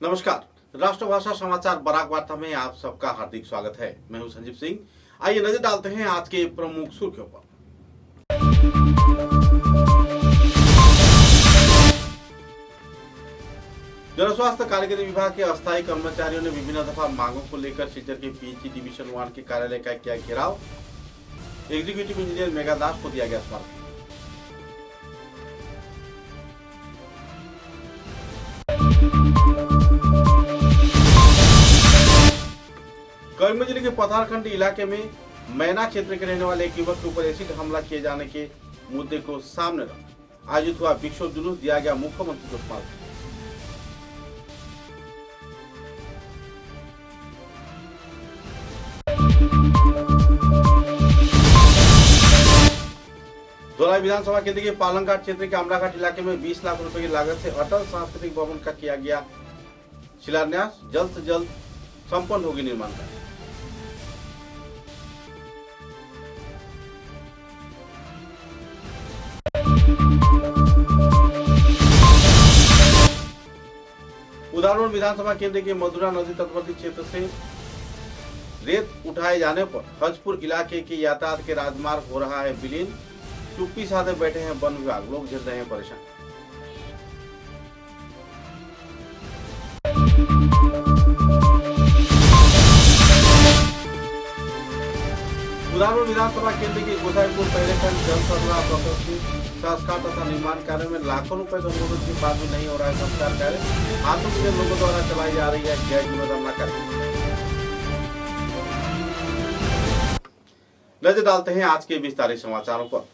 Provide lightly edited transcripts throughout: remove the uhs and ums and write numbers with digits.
नमस्कार। राष्ट्रभाषा समाचार बराक वार्ता में आप सबका हार्दिक स्वागत है। मैं हूं संजीव सिंह। आइए नजर डालते हैं आज के प्रमुख सुर्खियों पर। जन स्वास्थ्य कार्यक्रम विभाग के अस्थायी कर्मचारियों ने विभिन्न दफा मांगों को लेकर सिलचर के पीएचई डिवीजन 1 के कार्यालय का किया घेराव। एग्जीक्यूटिव इंजीनियर मेघा दास को दिया गया स्मारक। करीमगंज जिले के पथारखंड इलाके में मैना क्षेत्र के रहने वाले एक युवक के ऊपर एसिड हमला किए जाने के मुद्दे को सामने रख आयोजित हुआ विक्षोभ जुलूस, दिया गया मुख्यमंत्री को स्मारक। धोलाई विधानसभा केंद्र के पालनघाट क्षेत्र के अमलाघाट इलाके में 20 लाख रुपए की लागत से अटल सांस्कृतिक भवन का किया गया शिलान्यास। जल्द से जल्द संपन्न होगी निर्माण कार्य। उदाहरण विधानसभा केंद्र के मधुरा नदी तटवर्ती क्षेत्र से रेत उठाए जाने पर हजपुर इलाके के यातायात के राजमार्ग हो रहा है विलीन। चुप्पी साधे बैठे हैं वन विभाग, लोग झेल रहे हैं परेशान। उदाहरण विधानसभा केंद्र के गोसाईपुर पहले खंड जल सरबराह प्रकोष्ठी संस्कार तथा निर्माण कार्य में लाखों रुपए का अनुमोदन के बाद भी नहीं हो रहा है संस्कार कार्य। हाथों के लोगों द्वारा चलाई जा रही है गैर जिम्मेदार कार्य। नजर डालते हैं आज के विस्तारित समाचारों पर।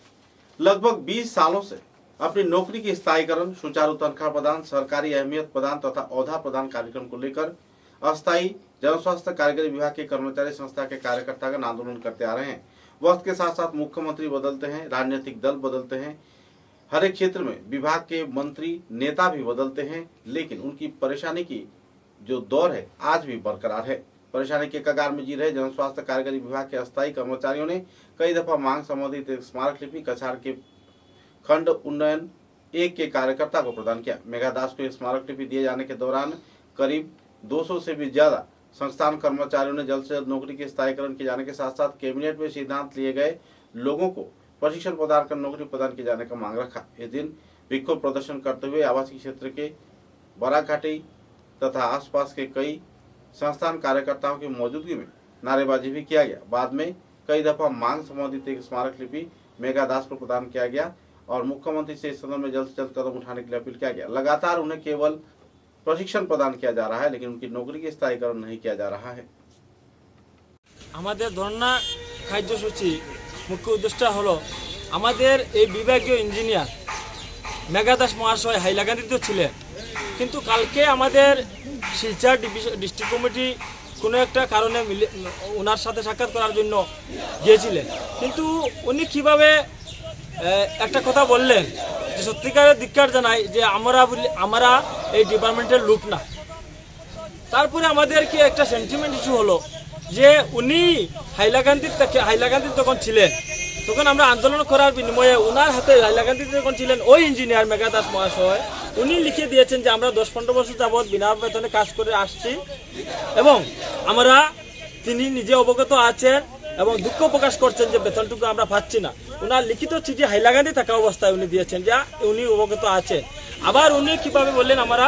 लगभग 20 सालों से अपनी नौकरी के स्थायीकरण, सुचारू तनख्वाह प्रदान, सरकारी अहमियत प्रदान तथा औहदा प्रदान कार्यक्रम को लेकर अस्थायी जन स्वास्थ्य कार्यक्रम विभाग के कर्मचारी संस्था के कार्यकर्तागण आंदोलन करते आ रहे हैं। वक्त के साथ साथ मुख्यमंत्री बदलते हैं, राजनीतिक दल बदलते हैं, हर एक क्षेत्र में विभाग के मंत्री नेता भी बदलते हैं, लेकिन उनकी परेशानी की जो दौर है आज भी बरकरार है। परेशानी के कगार में जी रहे जन स्वास्थ्य कार्यक्रम विभाग के अस्थायी कर्मचारियों ने कई दफा मांग संबंधित एक स्मारक लिपि कछार के खंड उन्नयन 1 के कार्यकर्ता को प्रदान किया। मेघा दास को स्मारक लिपि दिए जाने के दौरान करीब 200 से भी ज्यादा संस्थान कर्मचारियों ने जल्द से जल्द नौकरी के स्थायीकरण किए जाने के साथ साथ कैबिनेट में सिद्धांत लिए गए लोगों को प्रशिक्षण प्रदान कर नौकरी प्रदान किए जाने का मांग रखा। इस दिन विक्षोभ प्रदर्शन करते हुए आवासीय क्षेत्र के बराघाटी तथा आसपास के कई संस्थान कार्यकर्ताओं की मौजूदगी में नारेबाजी भी किया गया। बाद में कई दफा मांग संबंधित एक स्मारक लिपि मेघा दास को प्रदान किया गया और मुख्यमंत्री से इस संदर्भ में जल्द से जल्द कदम उठाने के लिए अपील किया गया। लगातार उन्हें केवल प्रशिक्षण प्रदान किया जा रहा है, लेकिन उनकी नौकरी के स्थायीकरण नहीं किया जा रहा है। আমাদের ধর্ণা কার্যসূচি মুখ্য উদ্দেশ্য হলো আমাদের এই বিভাগীয় ইঞ্জিনিয়ার মেঘা দাস মহাশয় হাইলাকান্দিতে ছিলেন, কিন্তু কালকে আমাদের শিলচর ডিস্ট্রিক্ট কমিটি কোনো একটা কারণে ওনার সাথে সাক্ষাৎ করার জন্য গিয়েছিলেন। কিন্তু উনি কীভাবে একটা কথা বললেন যে সত্যিকারের ধিক্কার জানাই যে আমরা এই ডিপার্টমেন্টের লোক না। তারপরে আমাদেরকে একটা সেন্টিমেন্ট ইস্যু হলো যে উনি হাইলাকান্দিতে তখন ছিলেন, তখন আমরা আন্দোলন করার বিনিময়ে ওনার হাতে হাইলাকান্দিতে যখন ছিলেন ওই ইঞ্জিনিয়ার মেঘা দাস মহাশয় উনি লিখে দিয়েছেন যে আমরা 10-15 বছর যাবৎ বিনা বেতনে কাজ করে আসছি এবং আমরা তিনি নিজে অবগত আছেন এবং দুঃখ প্রকাশ করছেন যে বেতনটুকু আমরা পাচ্ছি না। ওনার লিখিত চিঠি হাইলাকান্দি থাকা অবস্থায় উনি দিয়েছেন যা উনি অবগত আছেন। আবার উনি কীভাবে বললেন আমরা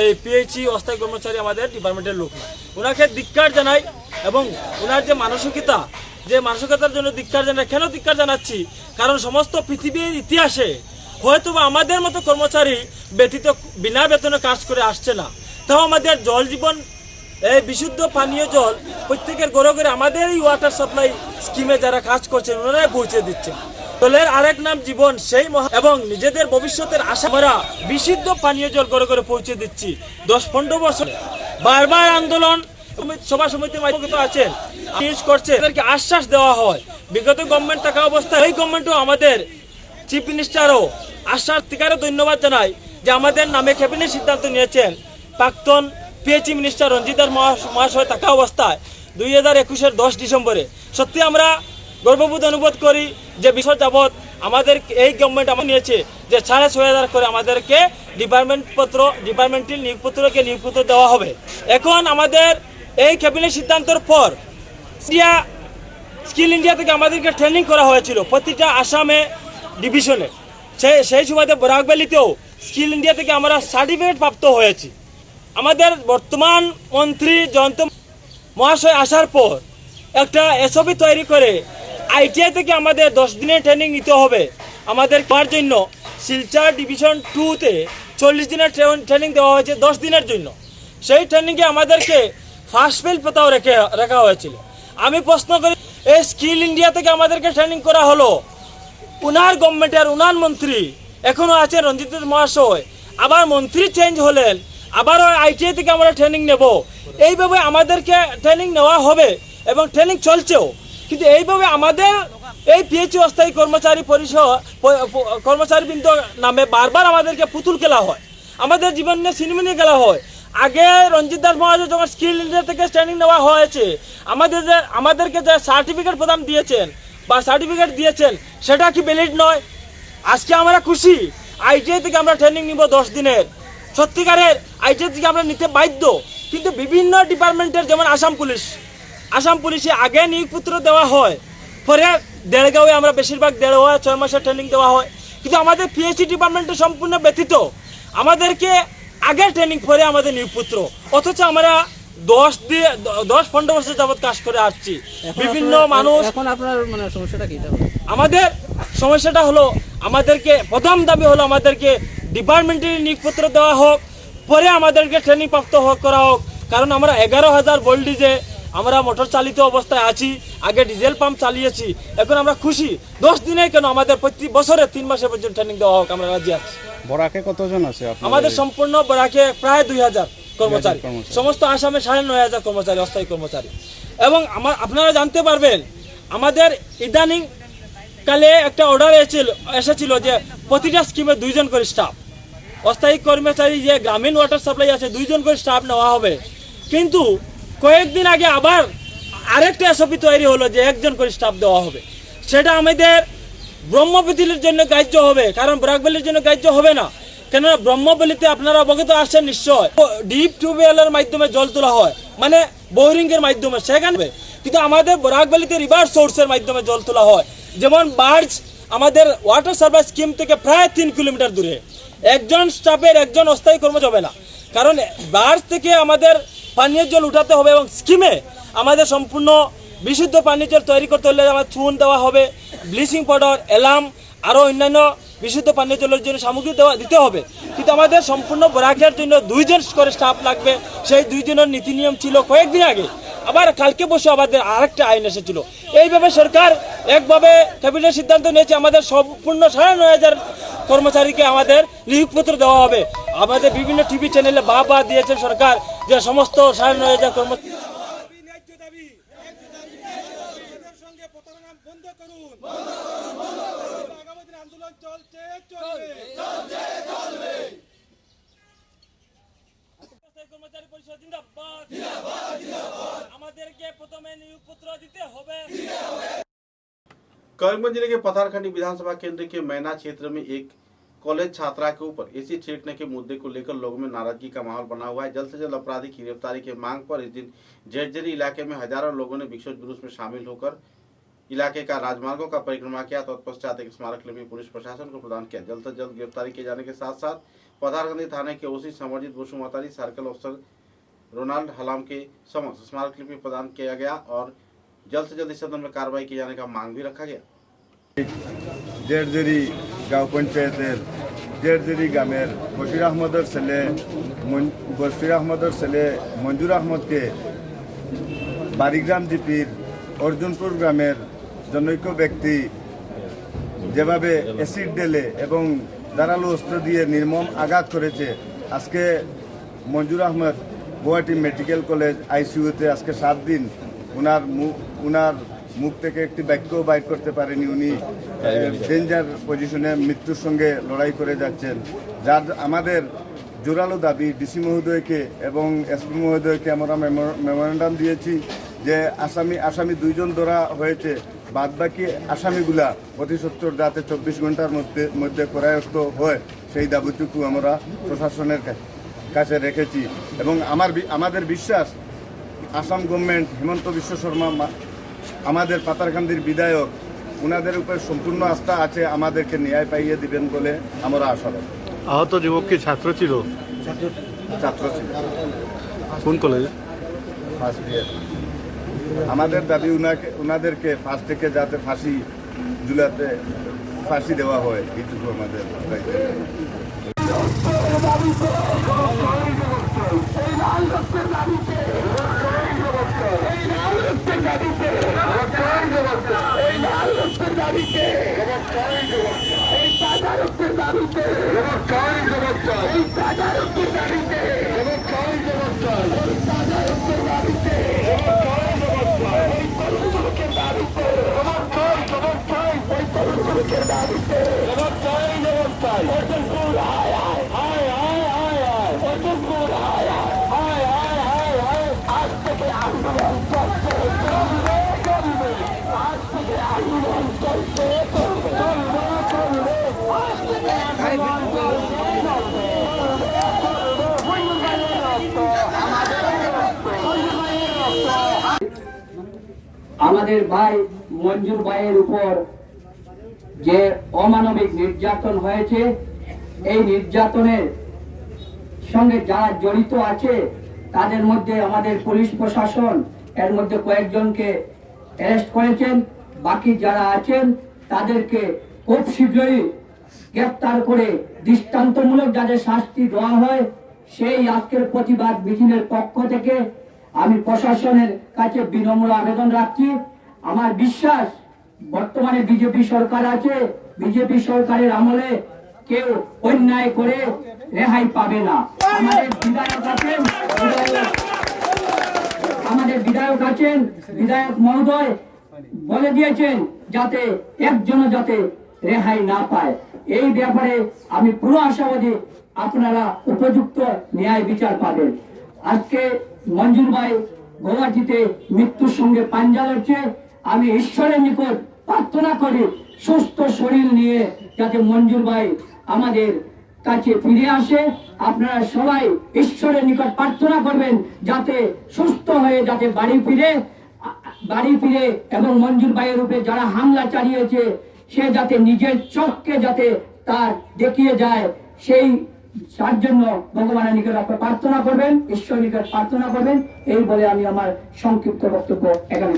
এই পিএইচই অস্থায়ী কর্মচারী আমাদের ডিপার্টমেন্টের লোক না। ওনাকে ধিক্কার জানাই এবং ওনার যে মানসিকতার জন্য ধিক্কার জানাই। কেন ধিক্কার জানাচ্ছি? কারণ সমস্ত পৃথিবীর ইতিহাসে হয়তো বা আমাদের মতো কর্মচারী ব্যতীত বিনা বেতনে কাজ করে আসছে না। তাও আমাদের জল জীবন এই বিশুদ্ধ পানীয় জল প্রত্যেকের ঘরে ঘরে আমাদের এই ওয়াটার সাপ্লাই স্কিমে যারা কাজ করছেন ওনারাই পৌঁছে দিচ্ছেন। জলের আরেক নাম জীবন, সেই এবং নিজেদের ভবিষ্যতের আশা আমরা বিশুদ্ধ পানীয় জল ঘরে ঘরে পৌঁছে দিচ্ছি। 10-15 বছর বারবার আন্দোলন সভা সমিতির মাধ্যমে আছেন ইউজ করছে, তাদেরকে আশ্বাস দেওয়া হয়। বিগত গভর্নমেন্ট থাকা অবস্থায় এই গভর্নমেন্টও আমাদের চিফ মিনিস্টারও আশ্বাস থেকে ধন্যবাদ জানাই যে আমাদের নামে ক্যাবিনেট সিদ্ধান্ত নিয়েছেন। প্রাক্তন পিএইচই মিনিস্টার রঞ্জিত দাস মহাশয় থাকা অবস্থায় 2021-এর 10 ডিসেম্বরে সত্যি আমরা গর্ববোধ অনুভব করি যে বিষয় যাবৎ আমাদের এই গভর্নমেন্ট আমার নিয়েছে যে 6,500 করে আমাদেরকে ডিপার্টমেন্টাল নিয়োগপত্রকে নিয়োগপত্র দেওয়া হবে। এখন আমাদের এই ক্যাবিনেট সিদ্ধান্তের পর স্কিল ইন্ডিয়া থেকে আমাদেরকে ট্রেনিং করা হয়েছিল প্রতিটা আসামে ডিভিশনে। সেই সময়তে বরাক ভ্যালিতেও স্কিল ইন্ডিয়া থেকে আমরা সার্টিফিকেট প্রাপ্ত হয়েছি। আমাদের বর্তমান মন্ত্রী জয়ন্ত মহাশয় আসার পর একটা এসওপি তৈরি করে আইটিআই থেকে আমাদের 10 দিনের ট্রেনিং নিতে হবে। আমাদের করার জন্য শিলচর ডিভিশন 2-তে 40 দিনের ট্রেনিং দেওয়া হয়েছে 10 দিনের জন্য। সেই ট্রেনিংয়ে আমাদেরকে ফার্স্ট ফেল পাতাও রাখা হয়েছিল। আমি প্রশ্ন করি, এই স্কিল ইন্ডিয়া থেকে আমাদেরকে ট্রেনিং করা হলো, উনার গভর্নমেন্টের উনার মন্ত্রী এখনও আছেন রঞ্জিত মহাশয়, আবার মন্ত্রী চেঞ্জ হলেন, আবারও আইটিআই থেকে আমরা ট্রেনিং নেব। এইভাবে আমাদেরকে ট্রেনিং নেওয়া হবে এবং ট্রেনিং চলছেও, কিন্তু এইভাবে আমাদের এই পিএইচইউ অস্থায়ী কর্মচারীবৃন্দ নামে বারবার আমাদেরকে পুতুল খেলা হয়, আমাদের জীবন নিয়ে সিনেমিনি খেলা হয়। আগে রঞ্জিত দাস মহাশয় যখন স্কিল ইন্ডিয়া থেকে ট্রেনিং নেওয়া হয়েছে, আমাদেরকে যে সার্টিফিকেট প্রদান দিয়েছেন বা সার্টিফিকেট দিয়েছেন সেটা কি ভ্যালিড নয়? আজকে আমরা খুশি আইটিআই থেকে আমরা ট্রেনিং নিব 10 দিনের, সত্যিকারের আইটিআই থেকে আমরা নিতে বাধ্য। কিন্তু বিভিন্ন ডিপার্টমেন্টের যেমন আসাম পুলিশে আগে নিয়োগপত্র দেওয়া হয়, পরে দেড়গাঁওয়ে আমরা বেশিরভাগ 6 মাসের ট্রেনিং দেওয়া হয়। কিন্তু আমাদের পিএইচই ডিপার্টমেন্টে সম্পূর্ণ ব্যতীত আমাদেরকে আগে ট্রেনিং পরে আমাদের নিয়োগপত্র, অথচ আমরা 10-15 বছর যাবৎ কাজ করে আসছি। বিভিন্ন মানুষ, এখন আপনার মানে সমস্যাটা কি? আমাদের সমস্যাটা হলো, আমাদেরকে প্রথম দাবি হলো আমাদেরকে ডিপার্টমেন্টাল নিয়োগপত্র দেওয়া হোক, পরে আমাদেরকে ট্রেনিং প্রাপ্ত করা হোক। কারণ আমরা 11,000 ভোল্টেজে আমরা মোটর চালিত অবস্থায় আছি, আগে ডিজেল পাম্প চালিয়েছি। এখন আমরা খুশি 10 দিনে কেন আমাদের প্রতি বছরে 3 মাসের পর্যন্ত ট্রেনিং দেওয়া হোক, আমরা রাজি আছি। বরাকে কতজন আছে? আমাদের সম্পূর্ণ বরাকে প্রায় 2,000 কর্মচারী, সমস্ত আসামে 9,500 কর্মচারী, অস্থায়ী কর্মচারী। এবং আপনারা জানতে পারবেন, আমাদের ইদানিং কালে একটা অর্ডার এসেছিল যে প্রতিটা স্কিমে 2 জন করে স্টাফ, অস্থায়ী কর্মচারী যে গ্রামীণ ওয়াটার সাপ্লাই আছে 2 জন করে স্টাফ নেওয়া হবে। কিন্তু কয়েকদিন আগে আবার আরেকটা এসওপি তৈরি হলো যে 1 জন করে স্টাফ দেওয়া হবে। সেটা আমাদের ব্রহ্মপুত্রের জন্য গ্রাহ্য হবে, কারণ বরাকভ্যালির জন্য গ্রাহ্য হবে না। কেননা ব্রহ্মভ্যালিতে আপনারা অবগত আসছেন নিশ্চয়, ডিপ টিউবওয়েলের মাধ্যমে জল তোলা হয়, মানে বোরিংয়ের মাধ্যমে, সেখানে। কিন্তু আমাদের বরাকভ্যালিতে রিভার্স সোর্সের মাধ্যমে জল তোলা হয়। যেমন বার্জ আমাদের ওয়াটার সাপ্লাই স্কিম থেকে প্রায় 3 কিলোমিটার দূরে, একজন স্টাফের একজন অস্থায়ী কর্মচারী হবে না, কারণ বার্জ থেকে আমাদের পানীয় জল উঠাতে হবে এবং স্কিমে আমাদের সম্পূর্ণ বিশুদ্ধ পানীয় জল তৈরি করতে হলে আমার চুন দেওয়া হবে, ব্লিচিং পাউডার, অ্যালার্ম, আরও অন্যান্য বিশুদ্ধ পানীয় জলের জন্য সামগ্রী দিতে হবে। কিন্তু আমাদের সম্পূর্ণ বরাকের জন্য 2 জন করে স্টাফ লাগবে। সেই 2 জনের নীতি নিয়ম ছিল কয়েকদিন আগে, আবার কালকে বসে আমাদের আরেকটা আইন এসেছিল। এইভাবে সরকার একভাবে ক্যাবিনেট সিদ্ধান্ত নিয়েছে আমাদের সম্পূর্ণ 9,500 কর্মচারীকে আমাদের নিয়োগপত্র দেওয়া হবে। আমাদের বিভিন্ন টিভি চ্যানেলে বাবা দিয়েছে সরকার যে সমস্ত 9,500 কর্মচারী পরিষদ জিন্দাবাদ, আমাদেরকে প্রথমে নিয়োগপত্র দিতে হবে। करीमगंज जिले के पथारखंडी विधानसभा केंद्र के मैना क्षेत्र में एक कॉलेज छात्रा के ऊपर एसिड छिड़कने के मुद्दे को लेकर लोगों में नाराजगी का माहौल बना हुआ है। जल्द से जल्द अपराधी की गिरफ्तारी की मांग पर इस दिन झज्जरी इलाके में हजारों लोगों ने विक्षोभ जुलूस में शामिल होकर इलाके का राजमार्गों का परिक्रमा किया। तत्पश्चात एक स्मारक लिपि पुलिस प्रशासन को प्रदान किया। जल्द से जल्द गिरफ्तारी किए जाने के साथ साथ पथारखंडी थाने के ओसी समरजीत बसुमतारी, सर्कल अफसर रोनाल्ड हलाम के समक्ष स्मारक लिपि प्रदान किया गया और जल्द से जल्द इस सदन में कार्रवाई किए जाने का मांग भी रखा गया। झज्जरी गाँव पंचायतेर झज्जरी ग्रामेर बशीर आहमदर ছেলে মঞ্জুর আহমদ के বাড়িগ্রাম জিপির অর্জুনপুর গ্রামের জনৈক ব্যক্তি যেভাবে অ্যাসিড ঢেলে এবং ধারালো অস্ত্র দিয়ে নির্মম আঘাত করেছে, আজকে মঞ্জুর আহমদ গুয়াহাটি মেডিকেল কলেজ আইসিইউতে আজকে 7 দিন উনার মুখ থেকে একটি বাক্য বাইর করতে পারেনি। উনি ডেঞ্জার পজিশনে মৃত্যুর সঙ্গে লড়াই করে যাচ্ছেন, যার আমাদের জোরালো দাবি ডিসি মহোদয়কে এবং এসপি মহোদয়কে আমরা মেমোরেন্ডাম দিয়েছি যে আসামি 2 জন ধরা হয়েছে, বাদবাকি আসামিগুলা অতি সত্বর যাতে 24 ঘন্টার মধ্যে করায়ত্ত হয় সেই দাবিটুকু আমরা প্রশাসনের কাছে রেখেছি এবং আমাদের বিশ্বাস আসাম গভর্নমেন্ট হিমন্ত বিশ্ব শর্মা আমাদের পাতারকান্দির বিধায়ক ওনাদের উপর সম্পূর্ণ আস্থা আছে, আমাদেরকে ন্যায় পাইয়ে দিবেন বলে আমরা আশাবাদী। আহত যুবক কি ছাত্র ছিল? ছাত্র ছিল। কোন কলেজে? First year. আমাদের দাবি ওনাদেরকে ফার্স্ট থেকে যাতে ফাঁসি দেওয়া হয়, এইটুকু আমাদের আমাদের ভাই মঞ্জুর ভাইয়ের উপর যে অমানবিক নির্যাতন হয়েছে, এই নির্যাতনের সঙ্গে যারা জড়িত আছে তাদের মধ্যে আমাদের পুলিশ প্রশাসন এর মধ্যে কয়েকজনকে অ্যারেস্ট করেছেন। বাকি যারা আছেন তাদেরকে খুব শীঘ্রই গ্রেফতার করে দৃষ্টান্তমূলক যাদের শাস্তি দেওয়া হয়, সেই আজকের প্রতিবাদ মিছিলের পক্ষ থেকে আমি প্রশাসনের কাছে বিনম্র আবেদন রাখছি। আমার বিশ্বাস বর্তমানে বিজেপি সরকার আছে, বিজেপি সরকারের আমলে কেউ অন্যায় করে রেহাই পাবে না। আমাদের বিধায়ক আছেন, বিধায়ক মহোদয় বলে দিয়েছেন যাতে একজনও যাতে রেহাই না পায়। এই ব্যাপারে আমি পুরো আশাবাদী আপনারা উপযুক্ত ন্যায় বিচার পাবেন। আজকে মঞ্জুর ভাই গৌহাটিতে মৃত্যুর সঙ্গে পাঞ্জা লড়ছে। আমি ঈশ্বরের নিকট প্রার্থনা করি সুস্থ শরীর নিয়ে যাতে মঞ্জুর ভাই আমাদের কাছে ফিরে আসে। আপনারা সবাই ঈশ্বরের নিকট প্রার্থনা করবেন যাতে সুস্থ হয়ে যাতে বাড়ি ফিরে এবং মঞ্জুর ভাইয়ের উপরে যারা হামলা চালিয়েছে সে যাতে নিজের চোখকে যাতে তার দেখিয়ে যায়, সেই তার জন্য ভগবানের নিকট আপনারা প্রার্থনা করবেন, ঈশ্বরের নিকট প্রার্থনা করবেন। এই বলে আমি আমার সংক্ষিপ্ত বক্তব্য এখানে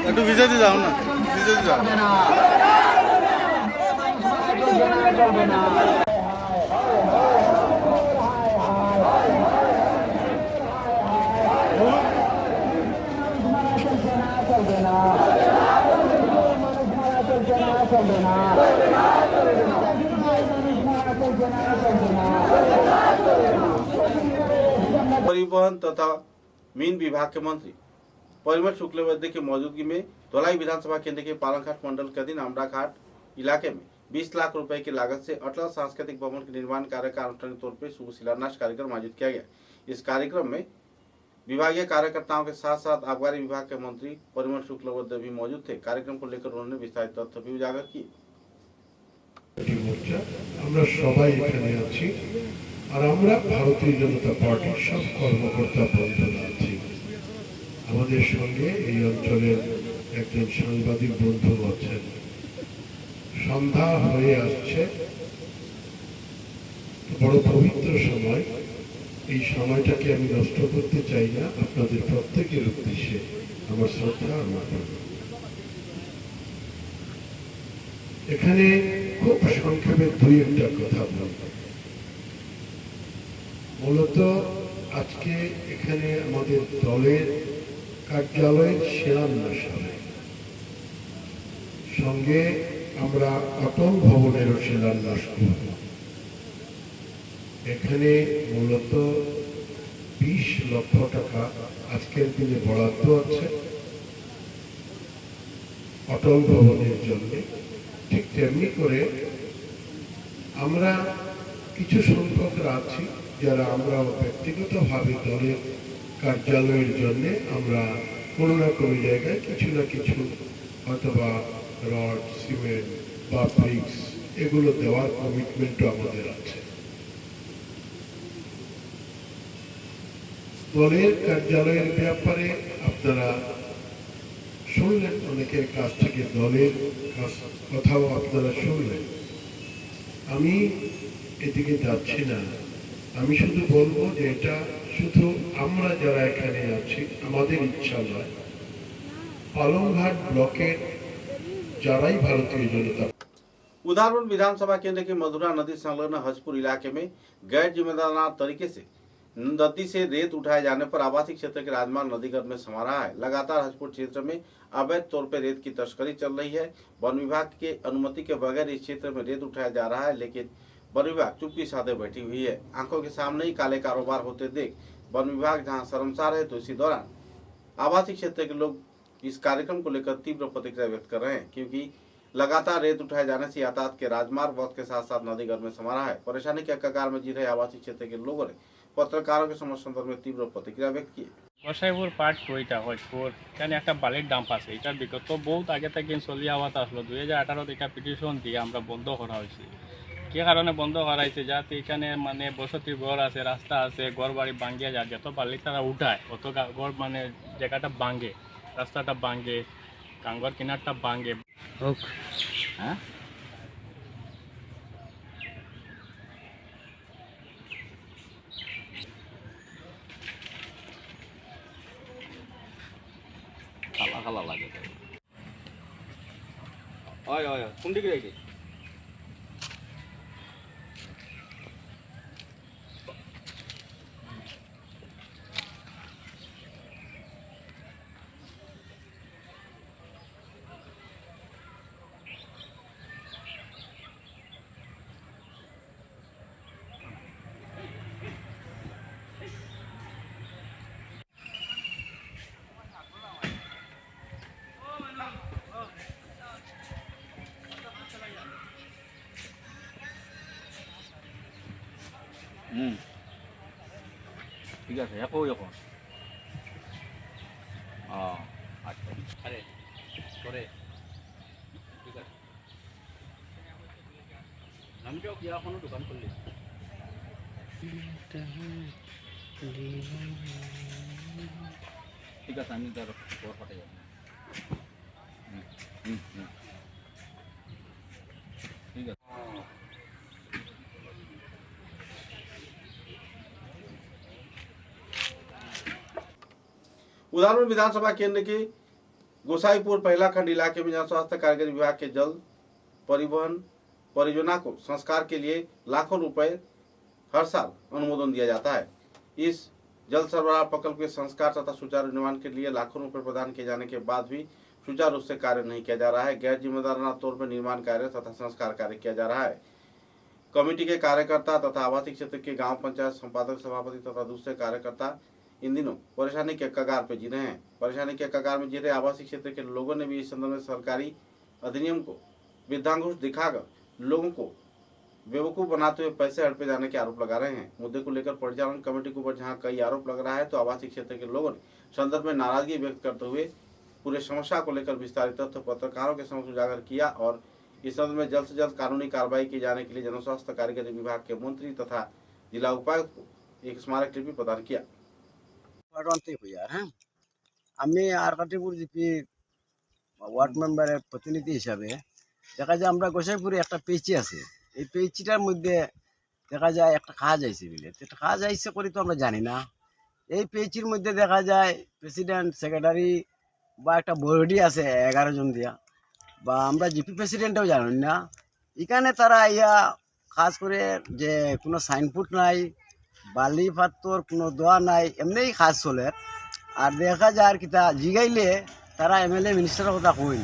একটু ভিজাতে যাও না, ভিজাতে যাও। परिवहन तथा मीन विभाग के मंत्री परिमल शुक्लबैद्य की मौजूदगी में धोलाई विधानसभा केंद्र के पालनघाट मंडल के अधीन अमरा घाट इलाके में 20 लाख रुपए की लागत से अटल सांस्कृतिक भवन के निर्माण कार्य का अनुष्ठानिक तौर पर शुभ शिलान्यास कार्यक्रम आयोजित किया गया। इस कार्यक्रम में विभागीय कार्यकर्ताओं के साथ साथ आबकारी विभाग के मंत्री परिमल शुक्लबैद्य भी मौजूद थे। कार्यक्रम को लेकर उन्होंने विस्तारित तथ्य भी उजागर किए। আমরা সবাই এখানে আছি আর আমরা ভারতীয় জনতা পার্টির সব কর্মকর্তা বন্ধুরা আছি। আমাদের সঙ্গে এই অঞ্চলের একজন সাংবাদিক বন্ধু আছেন। সন্ধ্যা হয়ে আসছে, বড় পবিত্র সময়। এই সময়টাকে আমি নষ্ট করতে চাই না। আপনাদের প্রত্যেকের উদ্দেশ্যে আমার শ্রদ্ধা, আমার প্রণাম। এখানে খুব সংক্ষেপে দুই একটা কথা বলব। মূলত আজকে এখানে আমাদের দলের কার্যালয়ের শিলান্যাস হবে, সঙ্গে আমরা অটল ভবনেরও শিলান্যাস করব। এখানে মূলত 20 লক্ষ টাকা আজকের দিনে বরাদ্দ আছে অটল ভবনের জন্য। ঠিক তেমনি করে আমরা কিছু সংখ্যকরা আছি যারা আমরা ব্যক্তিগতভাবে দলের কার্যালয়ের জন্য আমরা কোনো না কোনো জায়গায় কিছু না কিছু অথবা রড, সিমেন্ট বা ব্রিক্স এগুলো দেওয়ার কমিটমেন্টও আমাদের আছে। দলের কার্যালয়ের ব্যাপারে আপনারা শুনলেন অনেকের কাছ থেকে, দলের কথাও আপনারা শুনলেন। আমি এদিকে যাচ্ছি না, আমি শুধু বলবো যে এটা শুধু আমরা যারা এখানে আছি আমাদের ইচ্ছা নয়, পালংঘাট ब्लॉकेर যারাই ভারতীয় জনতা। उदाहरण विधानसभा केंद्र के मधुरा नदी संलग्न हजपुर इलाके में गैर जिम्मेदाराना तरीके से नदी से रेत उठाए जाने पर आवासीय क्षेत्र के राजमार्ग नदीगर्भ में समा रहा है। लगातार हजपुर क्षेत्र में अवैध तौर पर रेत की तस्करी चल रही है। वन विभाग के अनुमति के बगैर इस क्षेत्र में रेत उठाया जा रहा है, लेकिन वन विभाग चुप्पी साधे बैठी हुई है। आंखों के सामने ही काले कारोबार होते देख वन विभाग जहां शर्मसार है, तो इसी दौरान आवासीय क्षेत्र के लोग इस कार्यक्रम को लेकर तीव्र प्रतिक्रिया व्यक्त कर रहे हैं, क्योंकि लगातार रेत उठाए जाने से यातायात के राजमार्ग वक्त के साथ साथ नदीगर्भ में समा रहा है। परेशानी के कगार में जी रहे आवासीय क्षेत्र के लोगों ने पत्रकारों के समक्ष संदर्भ में तीव्र प्रतिक्रिया व्यक्त की। গোসাইপুর পার্ট কইটা হজপুর এখানে একটা বালির ডাম্প আছে। এটার বিগত বহুত আগে থেকে চলি আওয়াত আসলো। 2018 এটা পিটিশন দিয়ে আমরা বন্ধ করা হয়েছে। কি কারণে বন্ধ করা হয়েছে? যাতে এখানে মানে বসতি ঘর আছে, রাস্তা আছে, ঘর বাড়ি ভাঙ্গিয়ে যায়, যত বালি তারা উঠায় অত ঘর মানে জায়গাটা ভাঙ্গে, রাস্তাটা ভাঙ্গে, কাঙ্গর কিনারটা ভাঙ্গে। হোক হ্যাঁ খালা খালা লাগে। হয় হয় কোন দিকে যাইতে? ঠিক আছে একো এখন আচ্ছা আরে করে ঠিক আছে। নামটাও কি এখনো দোকান করলি? ঠিক আছে আমি তার খবর পাঠাই যাবো। ঠিক আছে। उदाहरण विधानसभा केंद्र के गोसाईपुर पहला खंड इलाके में जन स्वास्थ्य कारीगरी विभाग के जल परिवहन परियोजना को संस्कार के लिए लाखों रुपए हर साल अनुमोदन दिया जाता है। इस जल सरबराह प्रकल्प के संस्कार तथा सुचारू निर्माण के लिए लाखों रुपए प्रदान किए जाने के बाद भी सुचारू रूप से कार्य नहीं किया जा रहा है। गैर जिम्मेदाराना तौर पर निर्माण कार्य तथा संस्कार कार्य किया जा रहा है। कमेटी के कार्यकर्ता तथा आवासीय क्षेत्र के गांव पंचायत संपादक, सभापति तथा दूसरे कार्यकर्ता इन दिनों परेशानी के कगार पे जी रहे हैं। परेशानी के कगार में जी रहे आवासीय क्षेत्र के लोगों ने भी इस संदर्भ में सरकारी अधिनियम को वृद्धांकुश दिखाकर लोगों को बेवकूफ बनाते हुए पैसे हड़पे जाने के आरोप लगा रहे हैं। मुद्दे को लेकर परिचालन कमेटी के ऊपर जहां कई आरोप लग रहा है, तो आवासीय क्षेत्र के लोगों ने संदर्भ में नाराजगी व्यक्त करते हुए पूरे समस्या को लेकर विस्तारित तथ्य पत्रकारों के समक्ष उजागर किया और इस संदर्भ में जल्द से जल्द कानूनी कार्रवाई किए जाने के लिए जनस्वास्थ्य कारीगरी विभाग के मंत्री तथा जिला उपायुक्त को एक स्मारक लिपि प्रदान किया। यार हैं আমি আরকাটিপুর জিপি ওয়ার্ড মেম্বারের প্রতিনিধি হিসাবে দেখা যায় আমরা গোসাইপুরে একটা পেচি আছে, এই পেচিটার মধ্যে দেখা যায় একটা কাজ আইছে বলে, একটা কাজ আইছে করি তো আমরা জানি না। এই পেচির মধ্যে দেখা যায় প্রেসিডেন্ট সেক্রেটারি বা একটা বডি আছে 11 জন দিয়া, বা আমরা জিপি প্রেসিডেন্টও জানি না। এখানে তারা ইয়া কাজ করে যে কোনো সাইনবোর্ড নাই, বালি পাত্তর কোনো দোয়া নাই, এমনিই কাজ চলে। আর দেখা যায় আর কিতা জিগাইলে তারা এমএলএ মিনিস্টারের কথা কই,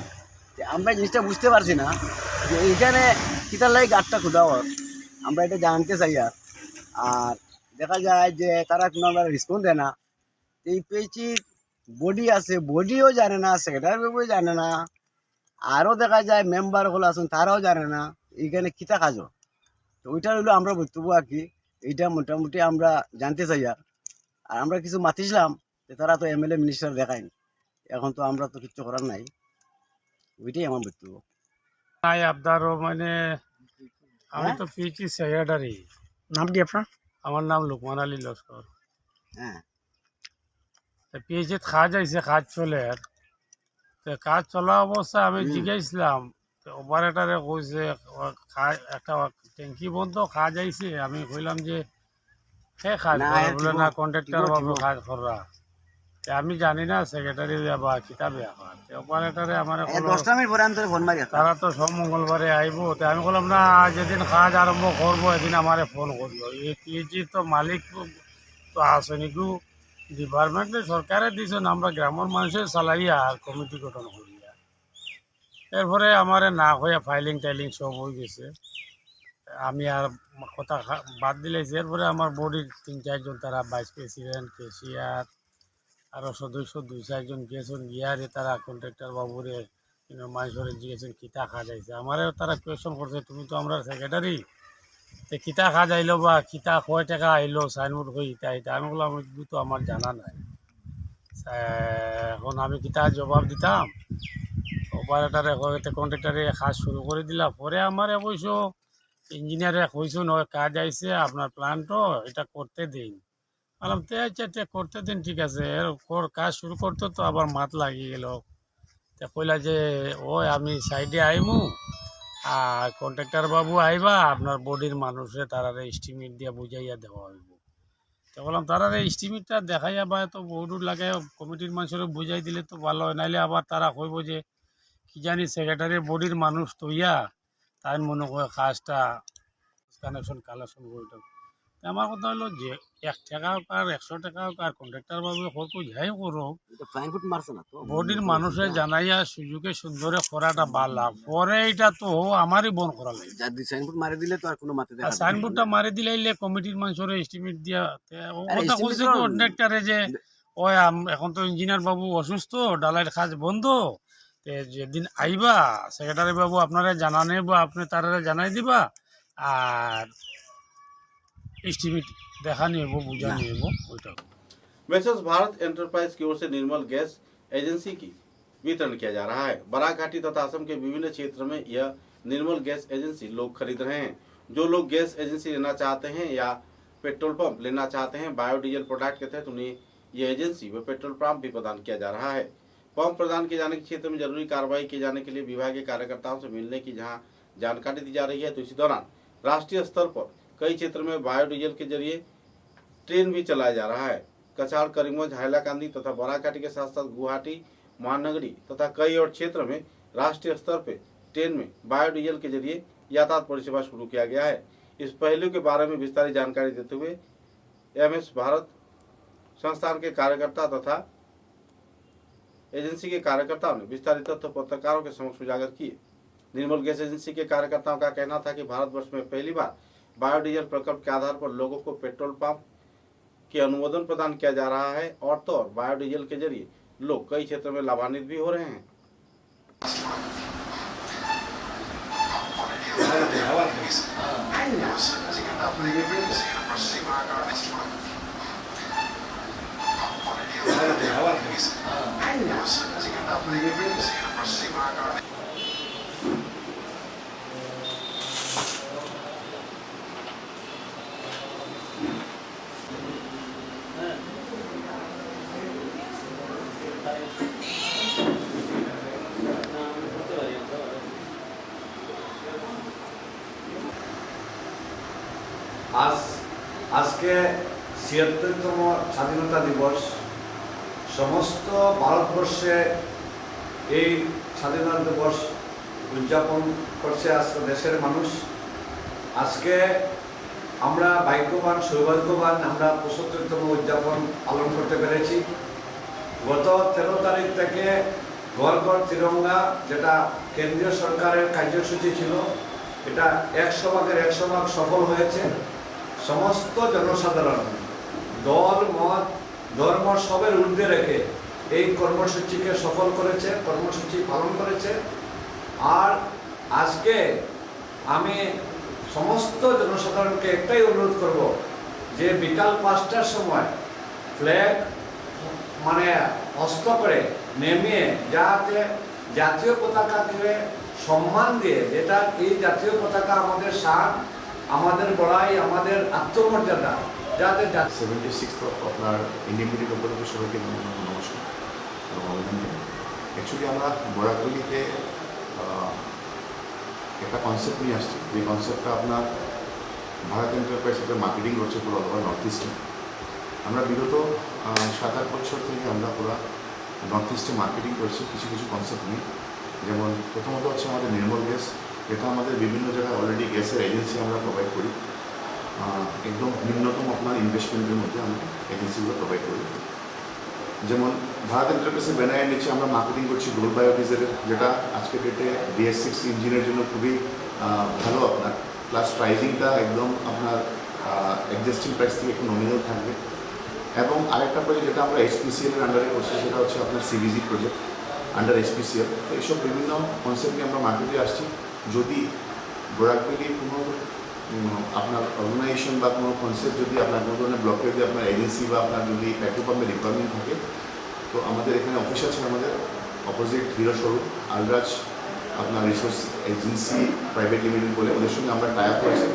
আমরা জিনিসটা বুঝতে পারছি না যে এইখানে কিতার লাগে গাঠটা খুদাওয়ার, আমরা এটা জানতে চাই। আর দেখা যায় যে তারা কোনো আমরা রেসপন্স দেয় না। এই পেচির বডি আছে, বডিও জানে না, সেক্রেটারি বাবুও জানে না, আরও দেখা যায় মেম্বার হলো আছেন তারাও জানে না এইখানে কিতা কাজও। তো ওইটা হইলো আমরা বক্তব্য আর কি, এইটা মোটামুটি আমরা জানতে চাই। আর আমরা কিছু মাতিছিলাম যে তারা তো এমএলএ মিনিস্টার দেখায়নি, এখন তো আমরা তো কিচ্ছু করার নাই, ওইটাই আমার বক্তব্য। নাই আবদারও মানে আমি তো পিএইচি সেক্রেটারি। নাম কি আপনার? আমার নাম লোকমান আলী লস্কর। হ্যাঁ, পিএইচিত কাজ আইছে, কাজ চলে। তো কাজ চলা অবস্থায় আমি জিজ্ঞাসলাম, অপারেটারে কইছে একটা ট্যাঙ্কি বন্ধ, কাজ আইছে। আমি কইলাম যে হ্যাঁ কাজ বলে না, কন্ট্রাক্টর বাবু কাজ করা। আমি জানি না সেক্রেটারি বা কিতাবে অপারেটারে আমার তারা তো সব মঙ্গলবারে আইব। তো আমি বললাম না, যেদিন কাজ আরম্ভ করবো এদিন আমারে ফোন করবো। এই পিএইচি তো মালিক তো আসনিকু ডিপার্টমেন্টে সরকারে দিয়েছেন, আমরা গ্রামের মানুষের চালাইয়া আর কমিটি গঠন করিয়া। এরপরে আমারে না হইয়া ফাইলিং টাইলিং সব হয়ে গেছে, আমি আর কথা বাদ দিলেছি। এরপরে আমার বডির 3-4 জন, তারা ভাইস প্রেসিডেন্ট, কেশিয়ার, আরও সদস্য 2-4 জন গিয়েছেন। গিয়ারে তারা কন্ট্রাক্টর বাবুরে মানুষরে জিজ্ঞেসেন কিতা কাজ আইছে। আমারও তারা কোয়েশন করছে, তুমি তো আমরা সেক্রেটারি, তো কিতা কাজ আইলো বা কিতা কয় টাকা আইলো, সাইনবোর্ড হয়ে ইটা ইটা। আমি বললাম আমি তো আমার জানা নাই, এখন আমি কিতা জবাব দিতাম। অপারেটারে কন্ট্রাক্টরে কাজ শুরু করে দিলা। পরে আমার অবশ্য ইঞ্জিনিয়ারে কইসুন ওই কাজ আইছে, আপনার প্ল্যানটো এটা করতে দিন। বললাম তে আচ্ছা করতে দিন, ঠিক আছে। এরপর কাজ শুরু করতে তো আবার মাত লাগিয়ে গেল। তা কইলা যে ওই আমি সাইডে আইমু আর কন্ট্রাক্টর বাবু আইবা, আপনার বডির মানুষে তারারে এস্টিমেট দিয়ে বুঝাইয়া দেওয়া হইব। তো বললাম তারারে এস্টিমেটটা দেখাইয়া বা তো বহুদূর লাগে, কমিটির মানুষের বুঝাই দিলে তো ভালো হয়। নাইলে আবার তারা কইব যে কি জানি সেক্রেটারি বডির মানুষ তৈয়া তাই মনে করে কাজটা কানেকশন কালেকশন করে। আমার কথা হলো যে 1 টাকা হোক আর 100 টাকা হোক আর কন্ট্রাক্টর বাবু হোক যাই করো, বডির মানুষের জানাইয়া সুযোগে সুন্দরে করাটা ভালো। পরে এটা তো আমারই বন করা লাগে। সাইনবোর্ড মারি দিলে তো আর কোনো মাতে দেখা সাইনবোর্ডটা মারি দিলে কমিটির মানুষের এস্টিমেট দিয়া কথা কইছে কন্ট্রাক্টরে যে ওই এখন তো ইঞ্জিনিয়ার বাবু অসুস্থ, ডালাইয়ের কাজ বন্ধ, যেদিন আইবা সেক্রেটারি বাবু আপনারা জানানে বা আপনি তারা জানাই দিবা আর एस्टिमेट देखा नहीं वो बुझा नहीं वो ओइटा। मैसेज भारत एंटरप्राइज की ओर से निर्मल गैस एजेंसी की वितरण किया जा रहा है। बराक घाटी तथा असम के विभिन्न क्षेत्र में यह निर्मल गैस एजेंसी लोग खरीद रहे हैं। जो लोग गैस एजेंसी लेना चाहते हैं या पेट्रोल पंप लेना चाहते हैं, बायोडीजल प्रोडक्ट के तहत उन्हें यह एजेंसी व पेट्रोल पंप भी प्रदान किया जा रहा है। पंप प्रदान किए जाने के क्षेत्र में जरूरी कार्रवाई किए जाने के लिए विभागीय कार्यकर्ताओं से मिलने की जहाँ जानकारी दी जा रही है, तो इसी दौरान राष्ट्रीय स्तर पर कई क्षेत्र में बायोडीजल के जरिए ट्रेन भी चलाया जा रहा है। कछाड़, करीमगंज, हाइलाकांदी तथा बराकाटी के साथ साथ गुवाहाटी, महानगरी तथा कई और क्षेत्र में राष्ट्रीय स्तर पर ट्रेन में बायोडीजल के जरिए यातायात परिसेवा शुरू किया गया है। इस पहलू के बारे में विस्तारित जानकारी देते हुए एमएस भारत संस्थान के कार्यकर्ता तथा एजेंसी के कार्यकर्ताओं ने विस्तारित तथ्य पत्रकारों के समक्ष उजागर किए। निर्मल गैस एजेंसी के कार्यकर्ताओं का कहना था कि भारतवर्ष में पहली बार बायोडीजल प्रकल्प के आधार पर लोगों को पेट्रोल पंप के अनुमोदन प्रदान किया जा रहा है और तो और बायोडीजल के जरिए लोग कई क्षेत्रों में लाभान्वित भी हो रहे हैं। আজকে ৭৬তম স্বাধীনতা দিবস। সমস্ত ভারতবর্ষে এই স্বাধীনতা দিবস উদযাপন করছে আজকে দেশের মানুষ। আজকে আমরা ভাগ্যবান, সৌভাগ্যবান, আমরা ৭৫তম উদযাপন পালন করতে পেরেছি। গত 13 তারিখ থেকে ঘর ঘর তিরঙ্গা, যেটা কেন্দ্রীয় সরকারের কার্যসূচি ছিল, এটা 100% সফল হয়েছে। সমস্ত জনসাধারণ দল মত ধর্ম সবের ঊর্ধ্বে রেখে এই কর্মসূচিকে সফল করেছে, কর্মসূচি পালন করেছে। আর আজকে আমি সমস্ত জনসাধারণকে একটাই অনুরোধ করব যে বিকাল 5টার সময় ফ্ল্যাগ মানে হস্ত করে নেমিয়ে যাতে জাতীয় পতাকাকে সম্মান দিয়ে, যেটা এই জাতীয় পতাকা আমাদের শান, আমাদের বড়াই, আমাদের আত্মমর্যাদা, যাতে 76th আপনার ইন্ডিপেন্ডেন্ট উপলক্ষে সবাইকে নমস্কার এবং অভিনন্দন। অ্যাকচুয়ালি আমরা বরাকগুলিতে একটা কনসেপ্ট নিয়ে আসছি, যে কনসেপ্টটা আপনার ভারত এন্টারপ্রাইজ একটা মার্কেটিং করছে পুরো নর্থ ইস্টে। আমরা বিগত 7-8 বছর থেকে আমরা পুরো নর্থ ইস্টে মার্কেটিং করছি কিছু কিছু কনসেপ্ট নিয়ে। যেমন প্রথমত হচ্ছে আমাদের নির্মল গ্যাস, এটা আমাদের বিভিন্ন জায়গায় অলরেডি গ্যাসের এজেন্সি আমরা প্রোভাইড করি। একদম নিম্নতম আপনার ইনভেস্টমেন্টের মধ্যে আমরা এজেন্সিগুলো প্রোভাইড করি। যেমন ভারত এন্টারপ্রাইজের ব্যানারের নিচে আমরা মার্কেটিং করছি গোল্ড বায়োডিজেলের, যেটা আজকের ডেটে BS6 ইঞ্জিনের জন্য খুবই ভালো আপনার, প্লাস প্রাইজিংটা একদম আপনার এক্সিস্টিং প্রাইস থেকে একটু নমিনাল থাকবে। এবং আরেকটা প্রজেক্ট যেটা আমরা HPCL এর আন্ডারে করছি, সেটা হচ্ছে আপনার CBG প্রজেক্ট আন্ডার HPCL। তো এইসব বিভিন্ন কনসেপ্ট নিয়ে আমরা মার্কেটে আসছি। যদি বরাকবেলি কোনো আপনার অর্গানাইজেশন বা কোনো কনসেপ্ট যদি আপনার কোনো ধরনের ব্লকে যদি আপনার এজেন্সি বা আপনার যদি পেট্রোল পাম্পের রিকোয়ারমেন্ট থাকে, তো আমাদের এখানে অফিস আছে, আমাদের অপোজিট হিরো শোরুম আলরাজ আপনার রিসোর্স এজেন্সি প্রাইভেট লিমিটেড বলে, ওদের সঙ্গে আমরা টাই আপ করেছি।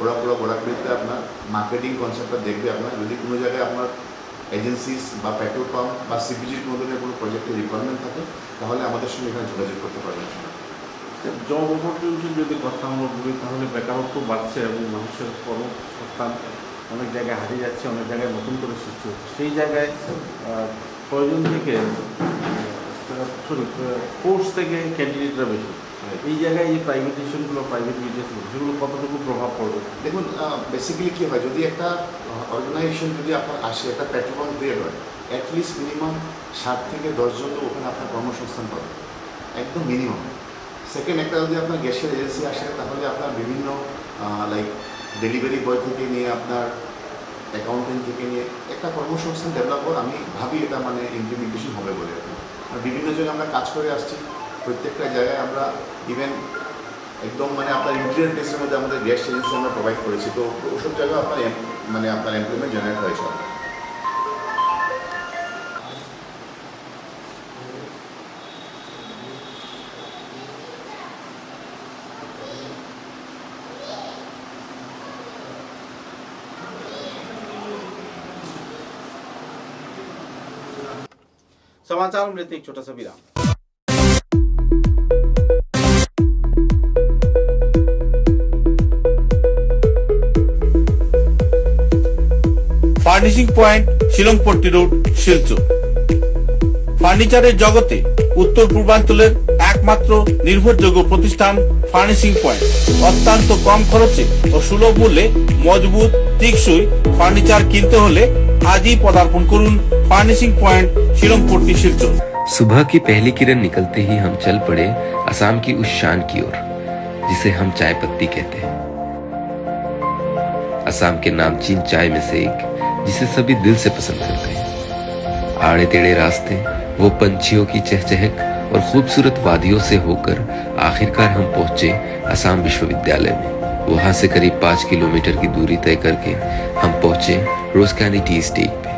ওরা পুরো বরাকবেলিতে আপনার মার্কেটিং কনসেপ্টটা দেখবে। আপনার যদি কোনো জায়গায় আপনার এজেন্সিস বা পেট্রোল পাম্প বা CBGর কোনো ধরনের কোনো প্রজেক্টের রিকোয়ারমেন্ট থাকে, তাহলে আমাদের সঙ্গে এখানে যোগাযোগ করতে পারবেন। জব অপরচুনিটি যদি কথা আমরা বলি, তাহলে বেকারত্ব বাড়ছে এবং মানুষের কর্মসংস্থান অনেক জায়গায় হারিয়ে যাচ্ছে, অনেক জায়গায় নতুন করে সৃষ্টি হচ্ছে। সেই জায়গায় প্রয়োজন থেকে কোর্স থেকে ক্যান্ডিডেটরা বেশি, এই জায়গায় এই প্রাইভেটাইজেশনগুলো, প্রাইভেট বিজনেসগুলো, সেগুলো কতটুকু প্রভাব পড়বে? দেখুন, বেসিক্যালি কী হয়, যদি একটা অর্গানাইজেশন যদি আপনার আসে, একটা পেট্রোল পাম্প ক্রিয়েট হয়, অ্যাটলিস্ট মিনিমাম 7 থেকে 10 জন তো ওখানে আপনার কর্মসংস্থান পাবে, একদম মিনিমাম। সেকেন্ড, একটা যদি আপনার গ্যাসের এজেন্সি আসে, তাহলে আপনার বিভিন্ন লাইক ডেলিভারি বয় থেকে নিয়ে আপনার অ্যাকাউন্টেন্ট থেকে নিয়ে একটা কর্মসংস্থান ডেভেলপ করে আমি ভাবি এটা মানে ইমপ্লিমেন্টেশন হবে বলে। আর বিভিন্ন জায়গায় আমরা কাজ করে আসছি, প্রত্যেকটা জায়গায় আমরা ইভেন একদম মানে আপনার ইন্টেরিয়র প্লেসের মধ্যে আমাদের গ্যাস এজেন্সি আমরা প্রোভাইড করেছি। তো ওসব জায়গায় আপনার মানে আপনার এমপ্লয়মেন্ট জেনারেট হয়েছে। समाचार में लेते एक छोटा सा विराम। Furnishing point, Shillongpatti road, Silchar. ফার্নিচারের জগতে উত্তর পূর্বাঞ্চলের একমাত্র নির্ভরযোগ্য প্রতিষ্ঠান ফার্নিশিং পয়েন্ট। অত্যন্ত কম খরচে ও সুলভ মূল্যে মজবুত টেকসই ফার্নিচার কিনতে হলে आजही पदार्पण करुन फार्निशिंग पॉइंट शिलंगपट्टी शिलचर। सुबह की पहली किरण निकलते ही हम चल पड़े असम की उस शान की ओर जिसे हम चाय पत्ती कहते हैं। असम के नामचीन चाय में से एक जिसे सभी दिल से पसंद करते हैं। आड़े टेढ़े रास्ते, वो पंछियों की चहचहक और खूबसूरत वादियों से होकर आखिरकार हम पहुंचे असम विश्वविद्यालय में। वहां से करीब 5 किलोमीटर की दूरी तय करके हम पहुंचे रोज कैंडी टी स्टेट पे।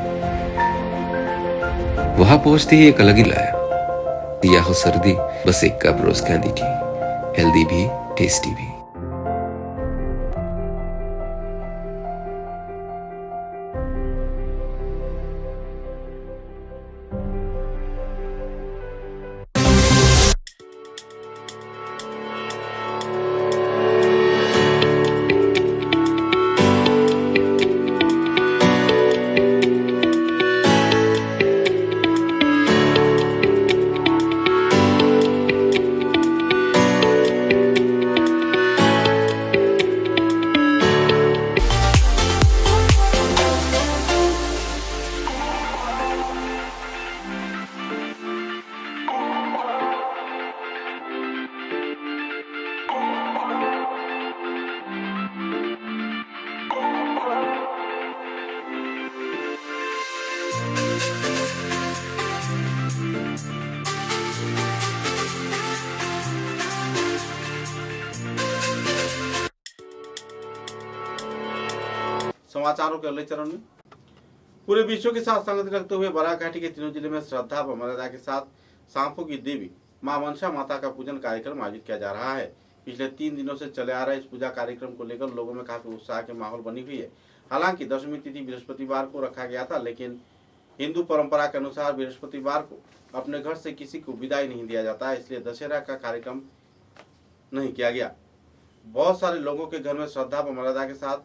वहां पहुंचते ही एक अलग ही लाया, या हो सर्दी बस एक कप रोज कैंडी टी, हेल्दी भी टेस्टी भी। समाचारों के अगले चरण में पूरे विश्व के साथ संगति रखते हुए बराक घाटी के तीनों जिले में श्रद्धा व मर्यादा के साथ सांपों की देवी मां मनसा माता का पूजन कार्यक्रम आयोजित किया जा रहा है। पिछले 3 दिनों से चले आ रहे इस पूजा कार्यक्रम को लेकर लोगों में काफी उत्साह के माहौल बनी हुई है। हालांकि 10वीं तिथि बृहस्पतिवार को रखा गया था, लेकिन हिंदू परंपरा के अनुसार बृहस्पतिवार को अपने घर से किसी को विदाई नहीं दिया जाता है, इसलिए दशहरा का कार्यक्रम नहीं किया गया। बहुत सारे लोगों के घर में श्रद्धा व मर्यादा के साथ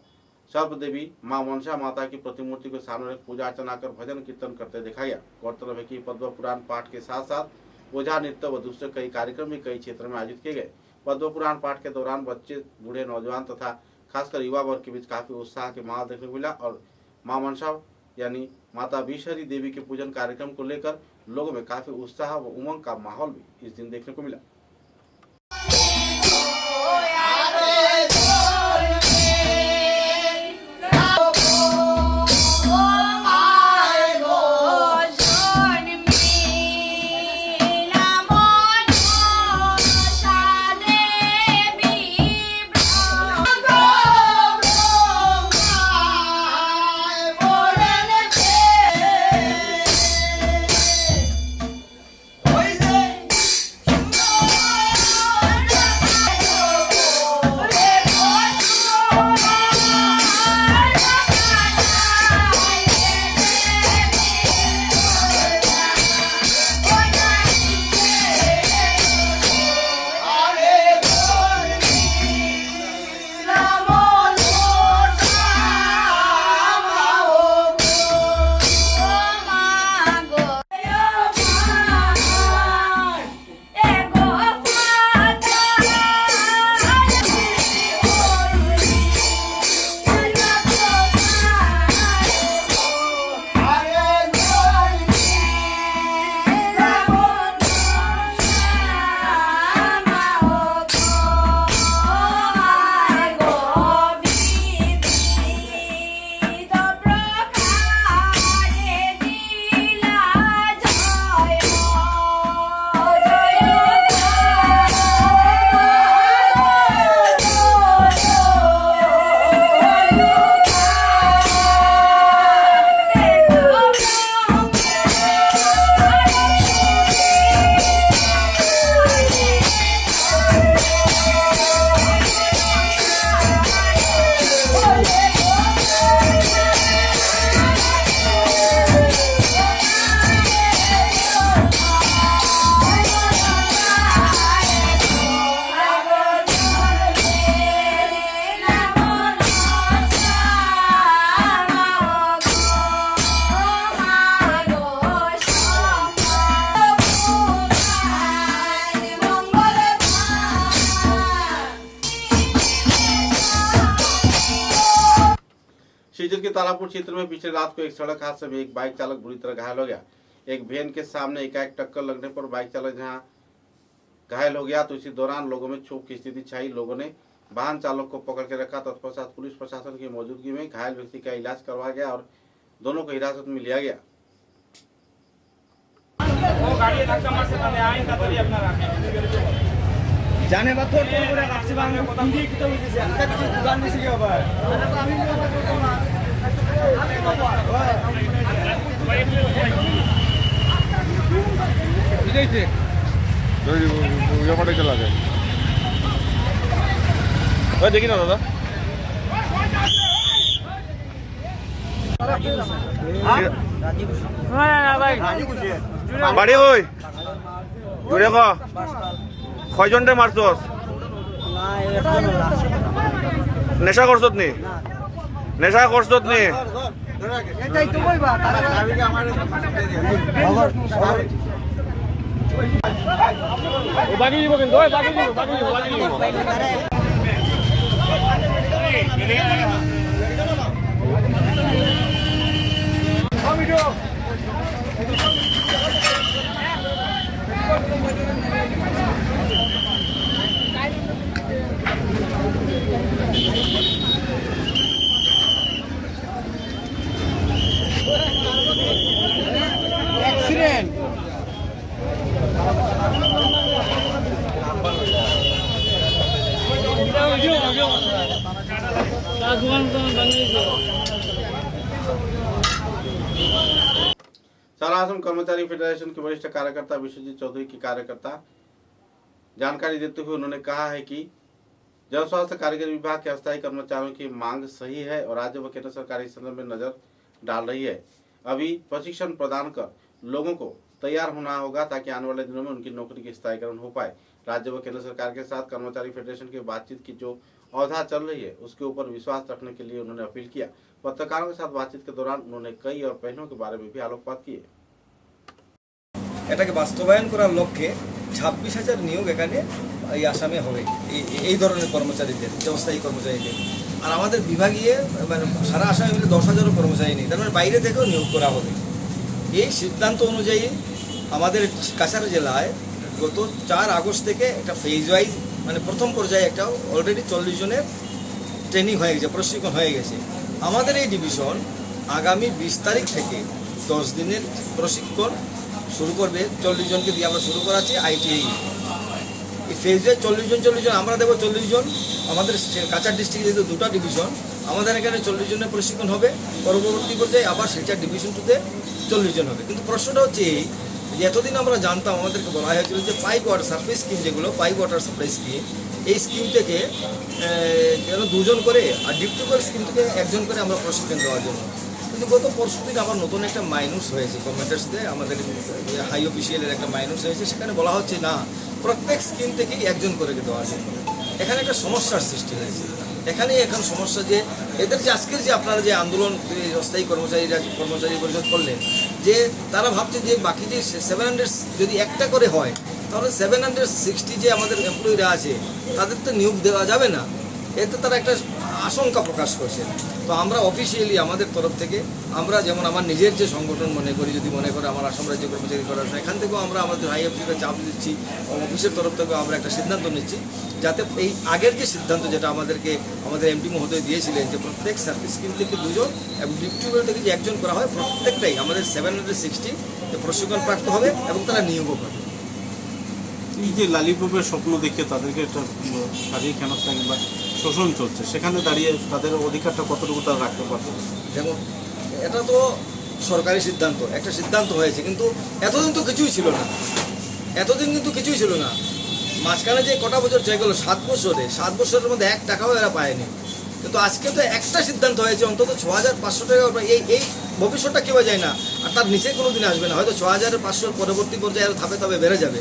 सर्व देवी मां मनसा माता की प्रतिमूर्ति को सामने पूजा अर्चना कर भजन कीर्तन करते देखा गया। गौरतलब है कि पद्म पुराण पाठ के साथ साथ ओझा नृत्य व दूसरे कई कार्यक्रम भी कई क्षेत्रों में आयोजित किए गए। पद्म पुराण पाठ के दौरान बच्चे, बूढ़े, नौजवान तथा खासकर युवा वर्ग के बीच काफी उत्साह के माहौल देखने को मिला और मां मनसा यानी माता विषहरी देवी के पूजन कार्यक्रम को लेकर लोगों में काफी उत्साह व उमंग का माहौल भी इस दिन देखने को मिला। सीजल के तारापुर क्षेत्र में पिछले रात को एक सड़क हादसे में एक बाइक चालक बुरी तरह घायल हो गया। एक वैन के सामने एकाएक टक्कर लगने पर बाइक चालक जहां घायल हो गया तो इसी दौरान लोगों में क्षोभ की स्थिति छाई। लोगों ने वाहन चालक को पकड़ के रखा। तत्पश्चात पुलिस प्रशासन की मौजूदगी में घायल व्यक्ति का इलाज करवाया गया और दोनों को हिरासत में लिया गया। जाने बात थोड़ा थोड़ा आपसे बांग में पता नहीं कितना हुई जैसे अंदर की दुकान में से क्या हुआ है विजय से जो ये पड़े चला गया ओए देखी ना दादा हां भाई बाड़ी होय जुड़े को কয়জনটা মারছস নেশা করছত নি নেশা করছত নি এটাই তো কইবা তারা গাবিকে আমার ও বাকি দিব কিন্তু ওই বাকি দিব ভিডিও सारा असम कर्मचारी फेडरेशन के वरिष्ठ कार्यकर्ता विश्वजीत चौधरी की कार्यकर्ता जानकारी देते हुए उन्होंने कहा है कि जन स्वास्थ्य कारीगरी विभाग के अस्थायी कर्मचारियों की मांग सही है और राज्य व केंद्र सरकार इस संदर्भ में नजर डाल रही है। अभी प्रशिक्षण प्रदान कर लोगों को तैयार होना होगा ताकि आने वाले दिनों में उनकी नौकरी की स्थायीकरण हो पाए। राज्य व केंद्र सरकार के साथ कर्मचारी फेडरेशन की बातचीत की जो अवधा चल रही है उसके ऊपर विश्वास रखने के लिए उन्होंने अपील किया। पत्रकारों के साथ बातचीत के दौरान उन्होंने कई और पहलुओं के बारे में भी आलोकपात किए। এটাকে বাস্তবায়ন করার লক্ষ্যে 26,000 নিয়োগ এখানে এই আসামে হবে এই ধরনের কর্মচারীদের, অস্থায়ী কর্মচারীদের। আর আমাদের বিভাগীয় মানে সারা আসামে মিলে 10,000 কর্মচারী নেই, তার মানে বাইরে থেকেও নিয়োগ করা হবে। এই সিদ্ধান্ত অনুযায়ী আমাদের কাছাড় জেলায় গত 4 আগস্ট থেকে একটা ফেজ ওয়াইজ মানে প্রথম পর্যায়ে একটা অলরেডি 40 জনের ট্রেনিং হয়ে গেছে, প্রশিক্ষণ হয়ে গেছে। আমাদের এই ডিভিশন আগামী 20 তারিখ থেকে 10 দিনের প্রশিক্ষণ শুরু করবে। 40 জনকে দিয়ে আমরা শুরু করাচ্ছি আইটিআই। এই ফেজে 40 জন আমরা দেবো 40 জন। আমাদের কাছাড় ডিস্ট্রিক্টে যেহেতু 2টা ডিভিশন, আমাদের এখানে 40 জনের প্রশিক্ষণ হবে। পরবর্তী পর্যায়ে আবার শিলচর ডিভিশন 2তে 40 জন হবে। কিন্তু প্রশ্নটা হচ্ছে এই যে এতদিন আমরা জানতাম, আমাদেরকে বলা হয়েছিল যে পাইপ ওয়াটার সাপ্লাই স্কিম, যেগুলো পাইপ ওয়াটার সাপ্লাই স্কিম, এই স্কিম থেকে যেন 2 জন করে আর ডিপটিউবল স্কিম থেকে 1 জন করে আমরা প্রশিক্ষণ দেওয়ার জন্য। কিন্তু গত পরশু দিন আবার নতুন একটা মাইনুস হয়েছে গভর্নমেন্টের সাথে, আমাদের হাই অফিসিয়ালের একটা মাইনুস হয়েছে। সেখানে বলা হচ্ছে না প্রত্যেক স্কিম থেকেই 1 জন করে দেওয়ার জন্য। এখানে একটা সমস্যার সৃষ্টি হয়েছে। এখানেই এখন সমস্যা যে এদের যে আজকের যে আপনারা যে আন্দোলন অস্থায়ী কর্মচারী পরিষদ করলেন, যে তারা ভাবছে যে বাকি যে 700 যদি একটা করে হয় তাহলে 760 যে আমাদের এমপ্লয়িরা আছে তাদের তো নিয়োগ দেওয়া যাবে না। এতে তারা একটা আশঙ্কা প্রকাশ করছে। তো আমরা অফিসিয়ালি আমাদের তরফ থেকে আমরা যেমন আমার নিজের যে সংগঠন মনে করি, যদি মনে করে আমার আসাম রাজ্য কর্মচারী ফেডারেশন, এখান থেকেও আমরা আমাদের হাই অফিসকে চাপ দিচ্ছি, অফিসের তরফ থেকেও আমরা একটা সিদ্ধান্ত নিচ্ছি যাতে এই আগের যে সিদ্ধান্ত যেটা আমাদের এমপি মহোদয় দিয়েছিলেন যে প্রত্যেক সার্ভিস স্কিম থেকে 2 জন এবং ডিপটিউবল থেকে যে 1 জন করা হয়, প্রত্যেকটাই আমাদের 760 প্রশিক্ষণ প্রাপ্ত হবে এবং তারা নিয়োগও করবে। এই যে লালিপপের স্বপ্ন দেখে তাদেরকে একটা শারীরিক হেনস্থা কিংবা শোষণ চলছে, সেখানে দাঁড়িয়ে তাদের অধিকারটা কতটুকু তারা রাখতে পারছে? দেখুন, এটা তো সরকারি সিদ্ধান্ত, একটা সিদ্ধান্ত হয়েছে, কিন্তু এতদিন তো কিছুই ছিল না। মাঝখানে যে কটা বছর চলে গেল, 7 বছরের মধ্যে 1 টাকাও এরা পায়নি। কিন্তু আজকে তো একটা সিদ্ধান্ত হয়েছে অন্তত 6,500 টাকা। এই ভবিষ্যৎটা কেউ যায় না, আর তার নিচে কোনো দিন আসবে না। হয়তো 6,500 পরবর্তী পর্যায়ে আরও ধাপে বেড়ে যাবে।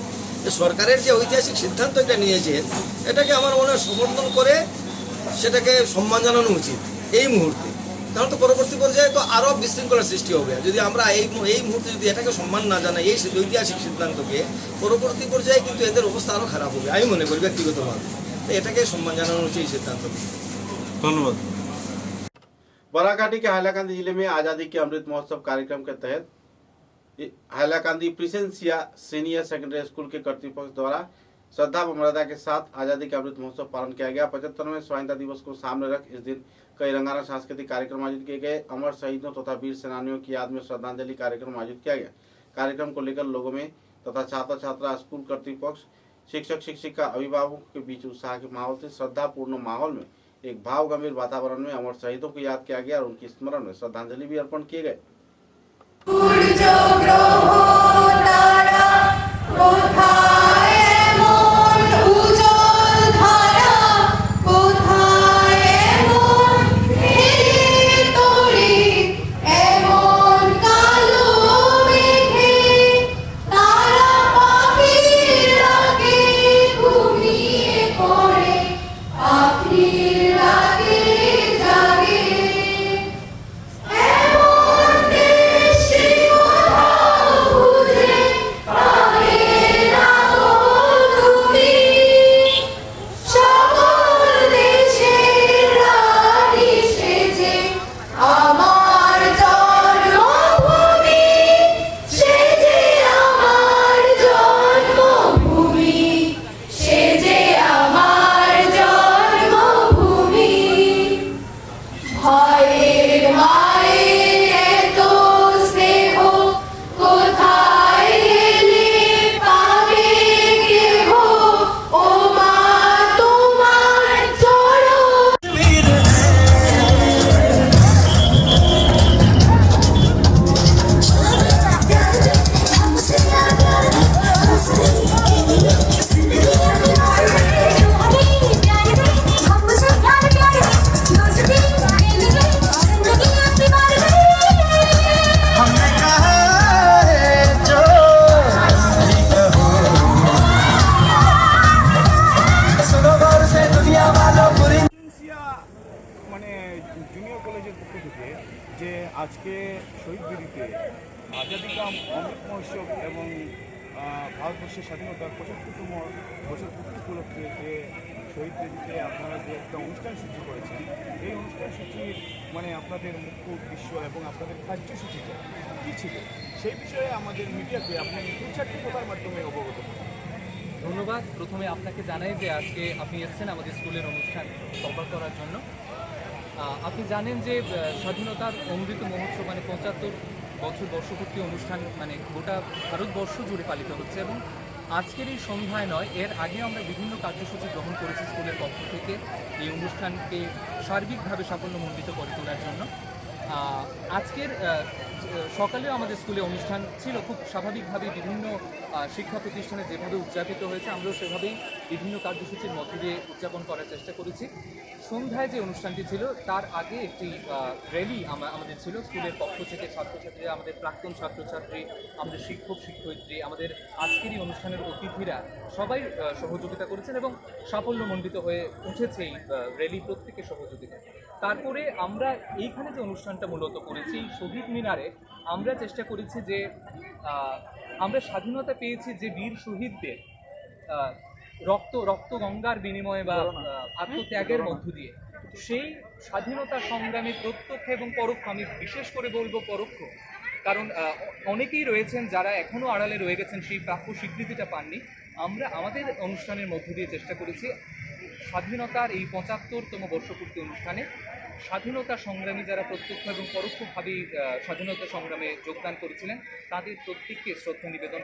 সরকারের যে ঐতিহাসিক সিদ্ধান্ত এটা নিয়েছে, এটাকে আমার মনে হয় সমর্থন করে সেটাকে সম্মান জানানো উচিত এই মুহূর্তে। কারণ তো পরবর্তী পর্যায়ে তো আরও বিশৃঙ্খলার সৃষ্টি হবে যদি আমরা এই মুহূর্তে যদি এটাকে সম্মান না জানাই, এই ঐতিহাসিক সিদ্ধান্তকে, পরবর্তী পর্যায়ে কিন্তু এদের অবস্থা আরও খারাপ হবে আমি মনে করি ব্যক্তিগতভাবে। তো এটাকে সম্মান জানানো উচিত এই সিদ্ধান্ত। ধন্যবাদ। बराकाठी के हाइलाकांदी जिले में आजादी के अमृत महोत्सव कार्यक्रम के तहत हाइलाकांदी प्रिसेंसिया सीनियर सेकेंडरी स्कूल के कर्तृपक्ष द्वारा श्रद्धा व मर्यादा के साथ आजादी का अमृत महोत्सव पालन किया गया। 75वें स्वाधीनता दिवस को सामने रख इस दिन कई रंगारंग सांस्कृतिक कार्यक्रम आयोजित किए गए। अमर शहीदों तथा वीर सेनानियों की याद में श्रद्धांजलि कार्यक्रम आयोजित किया गया। कार्यक्रम को लेकर लोगों में तथा छात्र छात्रा, स्कूल कर्तृपक्ष, शिक्षक शिक्षिका, अभिभावकों के बीच उत्साह के माहौल से श्रद्धापूर्ण माहौल में एक भाव गंभीर वातावरण में अमर शहीदों को याद किया गया और उनकी स्मरण में श्रद्धांजलि भी अर्पण किए गए। আজকে শহীদ বেদিতে আজাদি কাম অমৃত মহোৎসব এবং ভারতবর্ষের স্বাধীনতার 75তম বছর পূর্তি উপলক্ষে যে শহীদ বেদিতে আপনারা যে একটা অনুষ্ঠান সূচি করেছেন, এই অনুষ্ঠান সূচির মানে আপনাদের মুখ্য উদ্দেশ্য এবং আপনাদের কার্যসূচিটা কী ছিল সেই বিষয়ে আমাদের মিডিয়াকে আপনি 2-4টি কথার মাধ্যমে অবগত করুন। ধন্যবাদ। প্রথমে আপনাকে জানাই যে আজকে আপনি এসেছেন আমাদের স্কুলের অনুষ্ঠান কভার করার জন্য। আপনি জানেন যে স্বাধীনতার অমৃত মহোৎসব মানে 75 বছর বর্ষপূর্তি অনুষ্ঠান মানে গোটা ভারতবর্ষ জুড়ে পালিত হচ্ছে এবং আজকের এই সন্ধ্যায় নয়, এর আগে আমরা বিভিন্ন কার্যসূচি গ্রহণ করেছি স্কুলের পক্ষ থেকে এই অনুষ্ঠানকে সার্বিকভাবে সাফল্যমণ্ডিত করে তোলার জন্য। আজকের সকালেও আমাদের স্কুলে অনুষ্ঠান ছিল খুব স্বাভাবিকভাবে, বিভিন্ন শিক্ষা প্রতিষ্ঠানে যেভাবে উদযাপিত হয়েছে আমরাও সেভাবেই বিভিন্ন কার্যসূচির মধ্য দিয়ে উদযাপন করার চেষ্টা করেছি। সন্ধ্যায় যে অনুষ্ঠানটি ছিল তার আগে একটি র্যালি আমাদের ছিল স্কুলের পক্ষ থেকে। ছাত্রছাত্রীরা, আমাদের প্রাক্তন ছাত্রছাত্রী, আমাদের শিক্ষক শিক্ষয়িত্রী, আমাদের আজকের এই অনুষ্ঠানের অতিথিরা সবাই সহযোগিতা করেছেন এবং সাফল্যমণ্ডিত হয়ে উঠেছে এই র্যালি প্রত্যেকের সহযোগিতা। তারপরে আমরা এইখানে যে অনুষ্ঠানটা মূলত করেছি শহীদ মিনারে, আমরা চেষ্টা করেছি যে আমরা স্বাধীনতা পেয়েছি যে বীর শহীদদের রক্ত গঙ্গার বিনিময়ে বা আত্মত্যাগের মধ্য দিয়ে, সেই স্বাধীনতা সংগ্রামে প্রত্যক্ষ এবং পরোক্ষ, আমি বিশেষ করে বলবো পরোক্ষ, কারণ অনেকেই রয়েছেন যারা এখনও আড়ালে রয়ে গেছেন, সেই প্রাপ্য স্বীকৃতিটা পাননি। আমরা আমাদের অনুষ্ঠানের মধ্য দিয়ে চেষ্টা করেছি স্বাধীনতার এই 75তম বর্ষপূর্তি অনুষ্ঠানে স্বাধীনতা সংগ্রামী যারা প্রত্যক্ষ এবং পরোক্ষভাবেই স্বাধীনতা সংগ্রামে যোগদান করেছিলেন তাদের প্রত্যেককে শ্রদ্ধা নিবেদন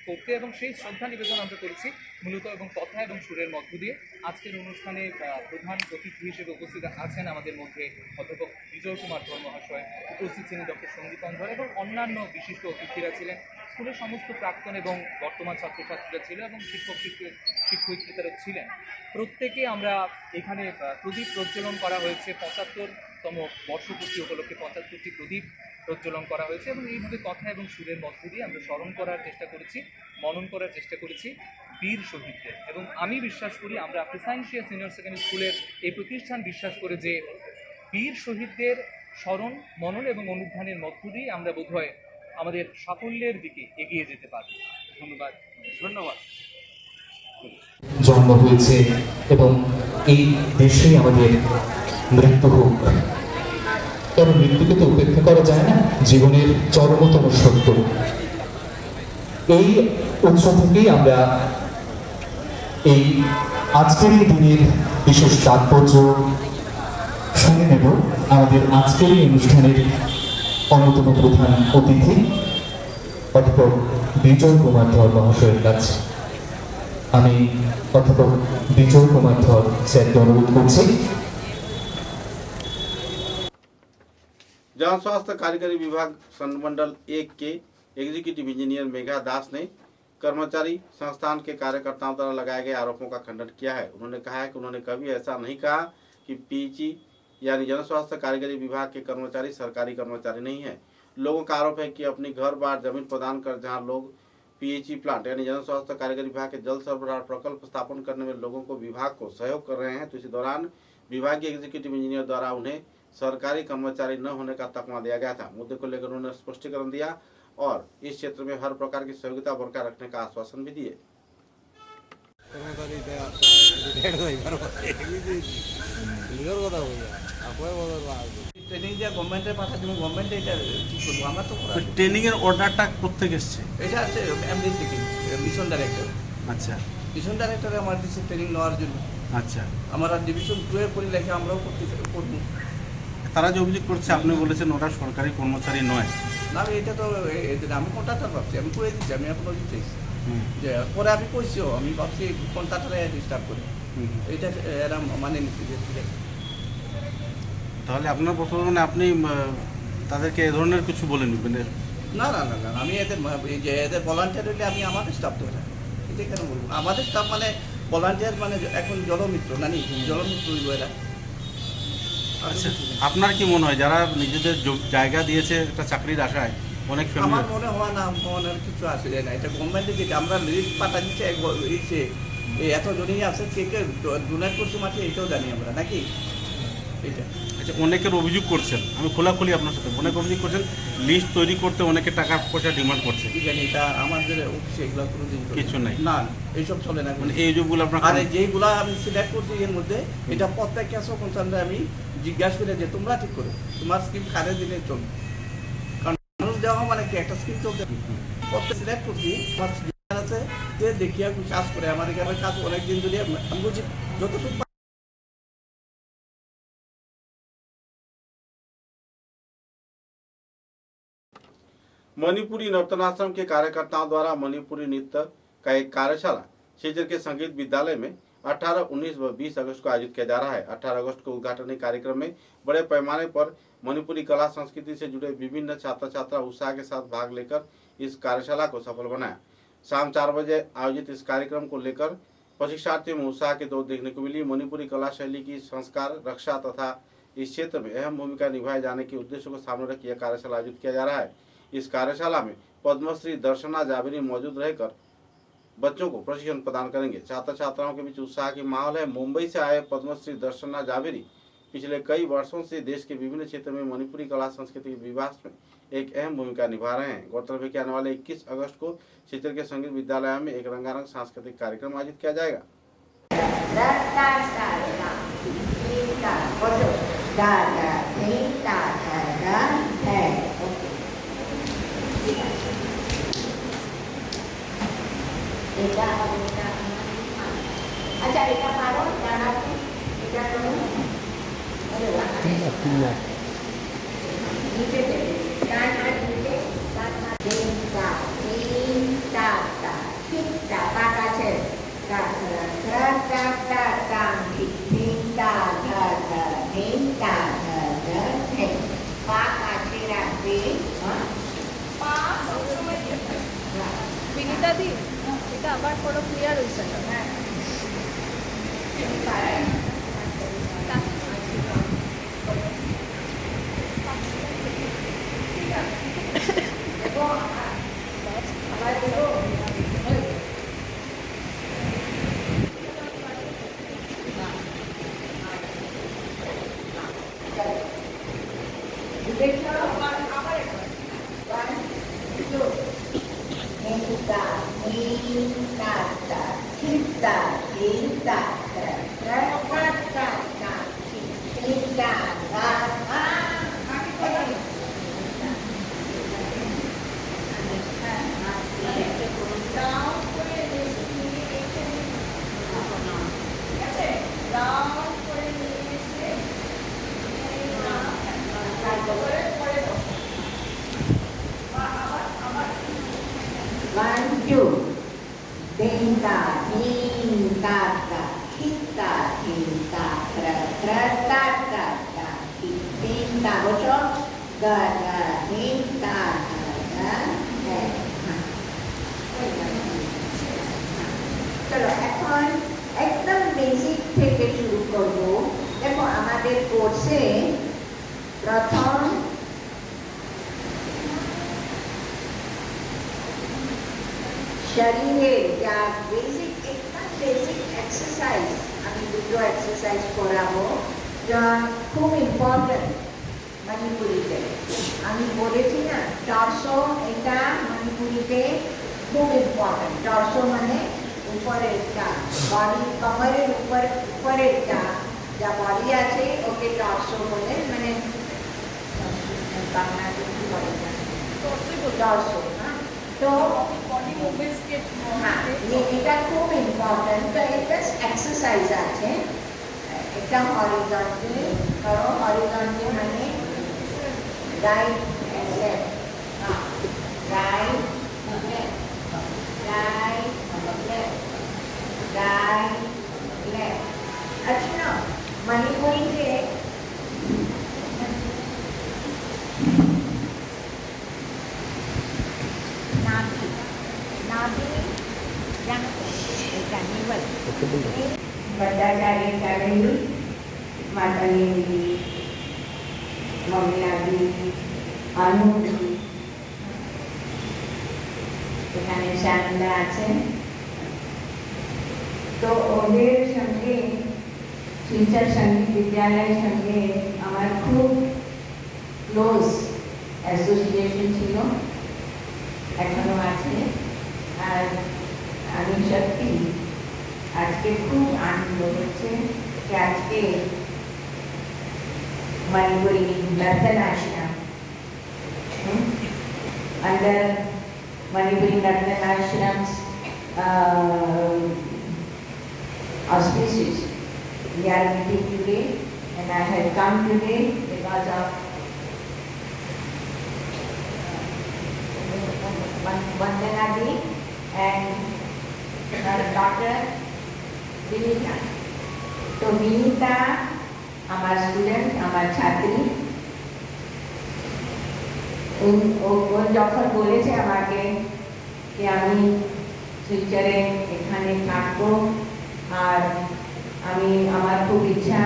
করতে, এবং সেই শ্রদ্ধা নিবেদন আমরা করেছি মূলত এবং কথা এবং সুরের মধ্য দিয়ে। আজকের অনুষ্ঠানে প্রধান অতিথি হিসেবে উপস্থিত আছেন আমাদের মধ্যে অধ্যাপক বিজয় কুমার ধর মহাশয়, উপস্থিত ছিলেন ডক্টর সন্দীপন ধর এবং অন্যান্য বিশিষ্ট অতিথিরা ছিলেন। স্কুলের সমস্ত প্রাক্তন এবং বর্তমান ছাত্রছাত্রীরা ছিল এবং শিক্ষয়িত্রীরা ছিলেন। প্রত্যেকে আমরা এখানে প্রদীপ প্রজ্বলন করা হয়েছে, 75তম বর্ষপূর্তি উপলক্ষে 75টি প্রদীপ প্রজ্বলন করা হয়েছে এবং এইভাবে কথা এবং সুরের মধ্য দিয়ে আমরা স্মরণ করার চেষ্টা করেছি, মনন করার চেষ্টা করেছি বীর শহীদদের। এবং আমি বিশ্বাস করি, আমরা প্রেসাইনশিয়া সিনিয়র সেকেন্ডারি স্কুলের এই প্রতিষ্ঠান বিশ্বাস করে যে বীর শহীদদের স্মরণ, মনন এবং অনুধ্যানের মধ্য দিয়ে আমরা বোধহয় আমাদের সাফল্যের দিকে এগিয়ে যেতে পারব। ধন্যবাদ। জন্ম হয়েছে এবং এই দেশে আমাদের মৃত্যু হোক, কারণ মৃত্যুকে তো উপেক্ষা করা যায় না, জীবনের চরমতম সত্য। এই উৎস থেকেই আমরা এই আজকের এই দিনের বিশেষ তাৎপর্য শুনে নেব আমাদের আজকের এই অনুষ্ঠানের অন্যতম প্রধান অতিথি অধ্যাপক বিজয় কুমার ধর মহাশয়ের কাছে। আমি অধ্যাপক বিজয় কুমার ধর স্যারকে অনুরোধ করছি। जन स्वास्थ्य कार्यकारी विभाग संमंडल 1 के एग्जीक्यूटिव इंजीनियर मेघा दास ने कर्मचारी संस्थान के कार्यकर्ताओं द्वारा लगाए गए आरोपों का खंडन किया है। उन्होंने कहा है कि उन्होंने कभी ऐसा नहीं कहा कि पीएचई यानी जन स्वास्थ्य कार्यकारी विभाग के कर्मचारी सरकारी कर्मचारी नहीं है। लोगों का आरोप है कि अपनी घर बार जमीन प्रदान कर जहां लोग पीएचई प्लांट यानी जन स्वास्थ्य कार्यकारी विभाग के जल सरबराह प्रकल्प स्थापन करने में लोगों को विभाग को सहयोग कर रहे हैं, तो इसी दौरान विभागीय एग्जीक्यूटिव इंजीनियर द्वारा उन्हें सरकारी कर्मचारी न होने का तकमा दिया गया था। मुद्दे को लेकर उन्होंने स्पष्टीकरण दिया और इस क्षेत्र में हर प्रकार की सहयोगिता बरकरार रखने का आश्वासन भी दिए। ট্রেনিং দিয়ে গভর্নমেন্টের পাঠা তুমি গভর্নমেন্টে এটা ঠিক করবো, আমরা তো ট্রেনিং এর অর্ডারটা কোত্থেকে এসছে? এটা আছে এমডি থেকে, মিশন ডাইরেক্টর। আচ্ছা, মিশন ডাইরেক্টরে আমার দিচ্ছে ট্রেনিং নেওয়ার জন্য। আচ্ছা, আমরা ডিভিশন 2 এর পরিলেখে আমরাও করবো। তারা যে অভিযোগ করছে আপনি বলেছেন ওরা সরকারি কর্মচারী নয়। না, এটা তো আমি কন্ট্রাক্টর ভাবছি, আমি করে দিচ্ছি, আমি আপনার দিচ্ছি যে পরে আমি কইছিও, আমি ভাবছি কন্ট্রাক্টরে ডিস্টার্ব করে এটা এরা মানে নিচ্ছি যে ঠিক আছে। তাহলে আপনার প্রথমে মানে আপনি তাদেরকে এ ধরনের কিছু বলে নেবেন? না না না না, আমি এদের ভলান্টিয়ার হলে আমি আমাদের স্টাফ তো এটা এটা কেন বলবো? আমাদের স্টাফ মানে ভলান্টিয়ার মানে এখন জলমিত্র না নি, জলমিত্র এরা। আচ্ছা, আপনার কি মনে হয় যারা নিজেদের জায়গা দিয়েছে একটা চাকরির আশায় অনেক আমার মনে হয় না মনের কিছু আসে যায় না, এটা গভর্নমেন্টে যেটা আমরা লিস্ট পাঠা দিচ্ছে এতজনই আছে, কে কে ডোনেট করছে মাঠে এটাও জানি আমরা নাকি। এটা। আচ্ছা, অনেকের অভিযোগ করছেন, আমি খোলাখুলি আপনার সাথে, অনেক অভিযোগ করছেন লিস্ট তৈরি করতে অনেকে টাকা পয়সা ডিমান্ড করছে। কি জানি এটা আমাদের অফিসে এগুলো কোনো দিন কিছু নাই। না, এইসব চলে না। মানে এই অভিযোগগুলো আপনার আর যেগুলো আমি সিলেক্ট করছি এর মধ্যে এটা প্রত্যেক ক্যাশও কনসার্নে আমি জিজ্ঞাসা করে যে তোমরা ঠিক করো তোমার স্কিম কারে দিলে চলবে, কারণ মানুষ দেওয়া মানে কি একটা স্কিম চলতে প্রত্যেক সিলেক্ট করছি আমার আছে যে দেখিয়া কাজ করে আমার এখানে কাজ অনেকদিন ধরে আমি বলছি যতটুকু मणिपुरी नर्तनाश्रम के कार्यकर्ताओं द्वारा मणिपुरी नृत्य का एक कार्यशाला शिलचर के संगीत विद्यालय में 18, 19 व 20 अगस्त को आयोजित किया जा रहा है। 18 अगस्त को उद्घाटन कार्यक्रम में बड़े पैमाने पर मणिपुरी कला संस्कृति से जुड़े विभिन्न छात्र छात्रा उत्साह के साथ भाग लेकर इस कार्यशाला को सफल बनाया। शाम 4 बजे आयोजित इस कार्यक्रम को लेकर प्रशिक्षार्थियों में उत्साह की दौड़ देखने को मिली। मणिपुरी कला शैली की संस्कार रक्षा तथा इस क्षेत्र में अहम भूमिका निभाए जाने के उद्देश्य को सामने रख यह कार्यशाला आयोजित किया जा रहा है। इस कार्यशाला में पद्मश्री दर्शना जावेरी मौजूद रहकर बच्चों को प्रशिक्षण प्रदान करेंगे। छात्र छात्राओं के बीच उत्साह की माहौल है। मुंबई से आए पद्मश्री दर्शना जावेरी पिछले कई वर्षों से देश के विभिन्न क्षेत्रों में मणिपुरी कला संस्कृति के विकास में एक अहम भूमिका निभा रहे हैं। गौरतलब है कि आने वाले 21 अगस्त को शिलचर के संगीत विद्यालय में एक रंगारंग सांस्कृतिक कार्यक्रम आयोजित किया जाएगा। अच्छा बेटा मारो जाना बेटा तुम नीचे से कान हाथ नीचे कान हाथ तीन ता किता पाका छे का तीन ता है पाका छेरा पे पा समय विनीता दी এটা আবার বড় ক্লিয়ার হইছে না चलो এখন একদম বেসিক থেকে শুরু করব। দেখো আমাদের কোর্সে প্রথম শরীরের যা বেসিক একদম বেসিক এক্সারসাইজ আমি দুটো এক্সারসাইজ করাবো যা খুব ইম্পর্টেন্ট মণিপুরিতে। আমি বলেছি না টর্সো, এটা মণিপুরিতে খুব ইম্পর্টেন্ট। টর্সো মানে উপরেরটা, বডি কমরের উপরেরটা যা বডি আছে ওকে টর্সো বলে, মানে বাংলাতে কি বলে টর্সো। तो बॉडी मूवमेंट्स के हाँ ये এটা খুব ইম্পর্টেন্ট। তো এটা এক্সারসাইজ আছে। এটা হরিজন্টাল করো, হরিজন্টাল মানে right and left, right left, right left, right left. अच्छा ना मणिपुरी से भट्टाचार्य चारेली मातानी मम्मी अनुदी এখানে সানন্দা আছে। তো ওদের সঙ্গে শিলচর সঙ্গীত বিদ্যালয়ের সঙ্গে আমার খুব ক্লোজ অ্যাসোসিয়েশন ছিল, এখনো আছে। আর আমি সত্যি আজকে খুব আনন্দ হচ্ছে যে আজকে मणिपुरी नर्तन आश्रम अंडर मणिपुरी नर्तन आश्रम auspicious we are meeting today, and I have come today because of Vandana Ji and her daughter Vinita. So Vinita আমার স্টুডেন্ট, আমার ছাত্রী, ও যখন বলেছে আমাকে যে আমি ফিউচারে এখানে থাকবো আর আমার খুব ইচ্ছা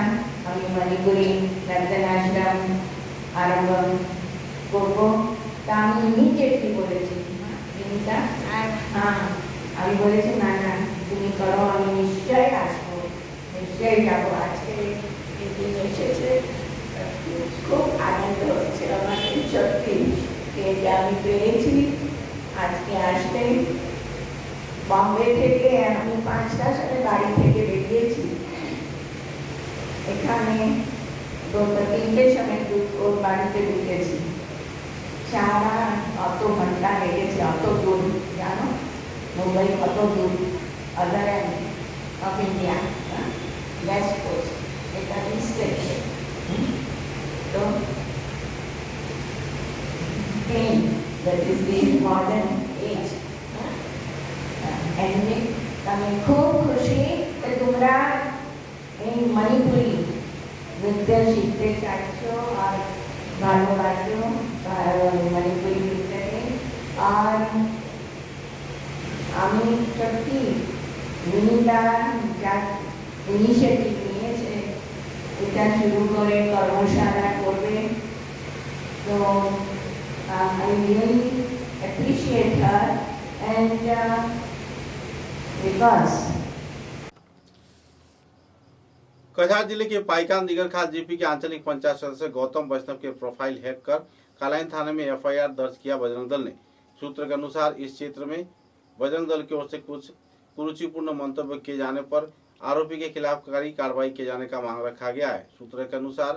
আমি মণিপুরি নর্তন আশ্রম আরম্ভ করবো, তা আমি ইমিডিয়েটলি বলেছি বিনিতা, হ্যাঁ আমি বলেছি না না তুমি করো, আমি নিশ্চয়ই আসবো, নিশ্চয়ই যাবো। আজকে এসেছে খুব আনন্দ হচ্ছে আমার সত্যি যে আমি পেরেছি আজকে আসতে। বম্বে থেকে আমি 5টার সাথে বাড়ি থেকে বেরিয়েছি, এখানে 2-3টের সময় ওর বাড়িতে ঢুকেছি। সারা অত ঘন্টা লেগেছে, অত দূর জানো, মুম্বাই কত দূর, other end of India, west coast, এটা স্টেশন। তো that is the modern age. আমি খুব খুশি যে তোমরা এই মণিপুরি নৃত্য শিখতে চাইছ আর ভালোবাসো মণিপুরি নৃত্যকে। আর আমি সত্যি বিনিতা যা ইনিশিয়েটিভ নিয়েছে এটা শুরু করে কর্মশালা করবে, তো I really appreciate her, and because Katihar जिले के पाइकान दिगर खास जीपी के आंचलिक पंचायत सदस्य गौतम वैष्णव के प्रोफाइल हैक कर कालाइन थाने में एफआईआर दर्ज किया बजरंग दल ने। सूत्र के अनुसार इस क्षेत्र में बजरंग दल की ओर से कुछ कुरुचिपूर्ण मंतव्य किए जाने पर आरोपी के खिलाफ कड़ी कार्रवाई किए जाने का मांग रखा गया है। सूत्र के अनुसार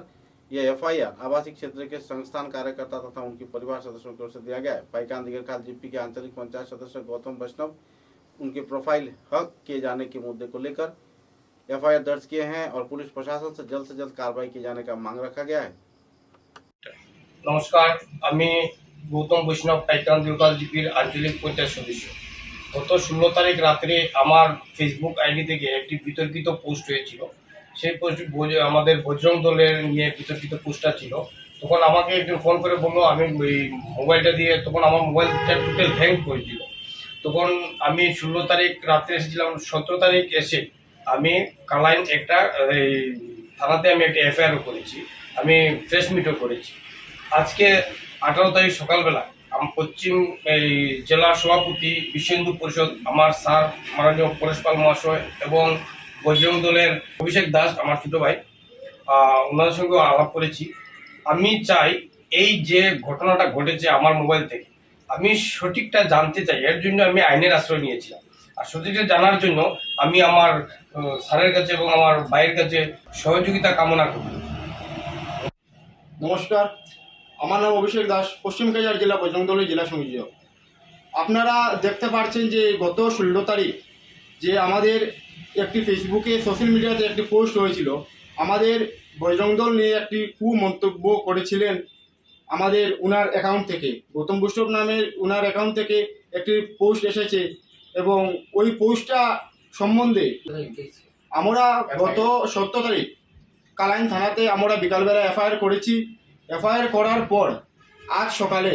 यह एफआईआर आवासीय क्षेत्र के संस्थान कार्यकर्ता तथा उनके परिवार सदस्यों की ओर से दिया गया है। पाइकान दिगर खाल जीपी के आंचलिक पंचायत सदस्य गौतम वैष्णव उनके प्रोफाइल हक किए जाने के मुद्दे को लेकर एफआईआर दर्ज किए हैं और पुलिस प्रशासन से जल्द कार्रवाई किए जाने का मांग रखा गया है। नमस्कार, আমি গৌতম বৈষ্ণব পাইকান দিগর জিপির আঞ্চলিক পঞ্চায়েত সদস্য। গত 16 তারিখ রাত্রে আমার ফেসবুক আইডি থেকে একটি বিতর্কিত পোস্ট হয়েছিল। সেই পোস্ট আমাদের বজরং দলের নিয়ে বিতর্কিত পোস্টটা ছিল। তখন আমাকে একজন ফোন করে বললো, আমি ওই মোবাইলটা দিয়ে, তখন আমার মোবাইলটা টোটাল হ্যাং করেছিল। তখন আমি 16 তারিখ রাত্রে এসেছিলাম, 17 তারিখ এসে আমি কালাইন একটা থানাতে আমি একটা এফআইআর করেছি, আমি প্রেস মিটও করেছি। আজকে 18 তারিখ সকালবেলা পশ্চিম জেলা সভাপতি বিশ্ব হিন্দু পরিষদ আমার স্যার মাননীয় পরেশ পাল মহাশয় এবং বজরং দলের অভিষেক দাস আমার ছোটো ভাই, ওনাদের সঙ্গে আলাপ করেছি। আমি চাই এই যে ঘটনাটা ঘটেছে আমার মোবাইল থেকে, আমি সঠিকটা জানতে চাই, এর জন্য আমি আইনের আশ্রয় নিয়েছিলাম। আর সঠিকটা জানার জন্য আমি আমার স্যারের কাছে এবং আমার ভাইয়ের কাছে সহযোগিতা কামনা করি। নমস্কার, আমার নাম অভিষেক দাস, পশ্চিম কাছাড় জেলা বজরং দলের জেলা সংযোজক। আপনারা দেখতে পাচ্ছেন যে গত 16 তারিখ যে আমাদের একটি ফেসবুকে সোশ্যাল মিডিয়াতে একটি পোস্ট হয়েছিল, আমাদের বজরং দল নিয়ে একটি কুমন্তব্য করেছিলেন আমাদের উনার অ্যাকাউন্ট থেকে, গৌতম বৈষ্ণব নামের উনার অ্যাকাউন্ট থেকে একটি পোস্ট এসেছে এবং ওই পোস্টটা সম্বন্ধে আমরা গত 17 তারিখ কালাইন থানাতে আমরা বিকালবেলা এফআইআর করেছি। এফআইআর করার পর আজ সকালে,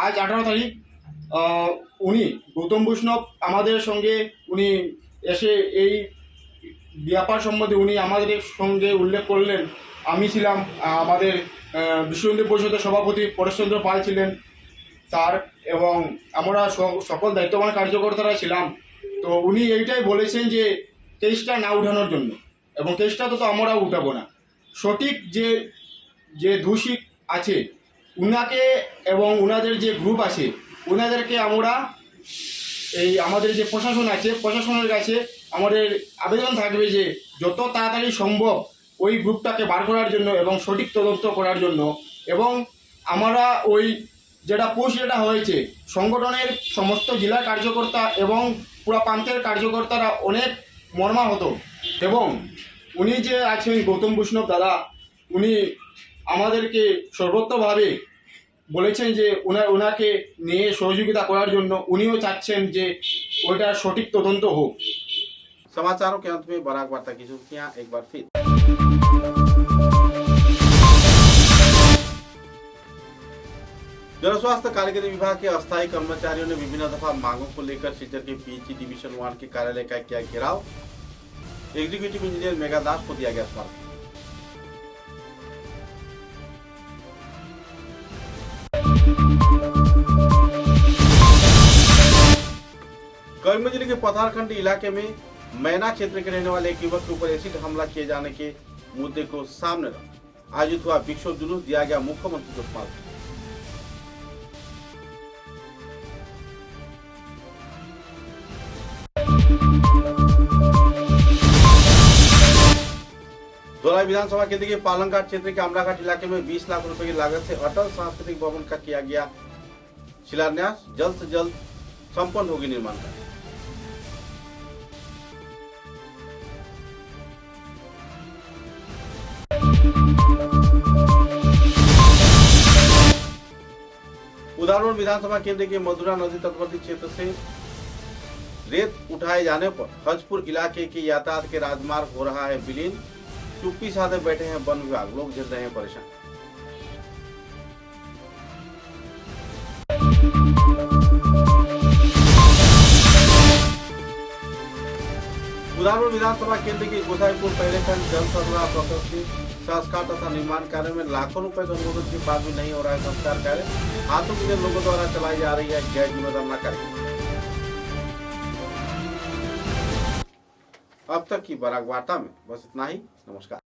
আজ 18 তারিখ, উনি গৌতম বৈষ্ণব আমাদের সঙ্গে উনি এসে এই ব্যাপার সম্বন্ধে উনি আমাদের সঙ্গে উল্লেখ করলেন। আমি ছিলাম, আমাদের বিশ্ব হিন্দু পরিষদের সভাপতি পরেশচন্দ্র পাল ছিলেন স্যার, এবং আমরা সকল দায়িত্ববান কার্যকর্তারা ছিলাম। তো উনি এইটাই বলেছেন যে কেসটা না উঠানোর জন্য। এবং কেসটা তো আমরাও উঠাবো না। সঠিক যে যে দোষী আছে উনাকে এবং উনাদের যে গ্রুপ আছে উনাদেরকে আমরা এই আমাদের যে প্রশাসন আছে প্রশাসনের কাছে আমাদের আবেদন থাকবে যে যত তাড়াতাড়ি সম্ভব ওই গ্রুপটাকে বার করার জন্য এবং সঠিক তদন্ত করার জন্য। এবং আমরা ওই যেটা পোস্ট যেটা হয়েছে সংগঠনের সমস্ত জেলার কার্যকর্তা এবং পুরো প্রান্তের কার্যকর্তারা অনেক মর্মাহত। এবং উনি যে আছেন গৌতম বৈষ্ণব দাদা, উনি আমাদেরকে সর্বত্রভাবে বলেছেন যে ওনাকে নিয়ে সহযোগিতা করার জন্য। উনিও চাচ্ছেন যে ওইটা সঠিক তদন্ত হোক। समाचारों के अंत में बराक वार्ता की सुर्खियां एक बार फिर। जन स्वास्थ्य कारीगरी विभाग के अस्थायी कर्मचारियों ने विभिन्न दफा मांगों को लेकर सिलचर के पीएचई डिवीजन 1 के कार्यालय का किया घेराव। एग्जीक्यूटिव इंजीनियर मेघादास को दिया गया स्मारक। कर्मी जिले के पथारखंड इलाके में मैना क्षेत्र के रहने वाले एक युवक के ऊपर एसिड हमला किए जाने के मुद्दे को सामने रख आयोजित हुआ विक्षोभ जुलूस, दिया गया मुख्यमंत्री को स्मारक। धोलाई विधानसभा केंद्र के पालनघाट क्षेत्र के अमराघाट इलाके में 20 लाख रुपए की लागत से अटल सांस्कृतिक भवन का किया गया शिलान्यास। जल्द से जल्द संपन्न होगी निर्माण कार्य। उदाहरण विधानसभा केंद्र के मधुरा नदी तटवर्ती क्षेत्र से रेत उठाए जाने पर हजपुर इलाके के यातायात के राजमार्ग हो रहा है विलीन। चुप्पी साधे बैठे हैं वन विभाग, लोग झेल रहे हैं परेशान। उदाहरण विधानसभा केंद्र के गोसाईपुर पहले खंड जल सरबराह प्रकल्प संस्कार तथा निर्माण कार्य में लाखों रुपए का अनुमोदन के बाद भी नहीं हो रहा है संस्कार कार्य। हाथों के लोगों द्वारा चलाई जा रही है गैर जिम्मेदार कार्य। अब तक की बराक वार्ता में बस इतना ही। नमस्कार।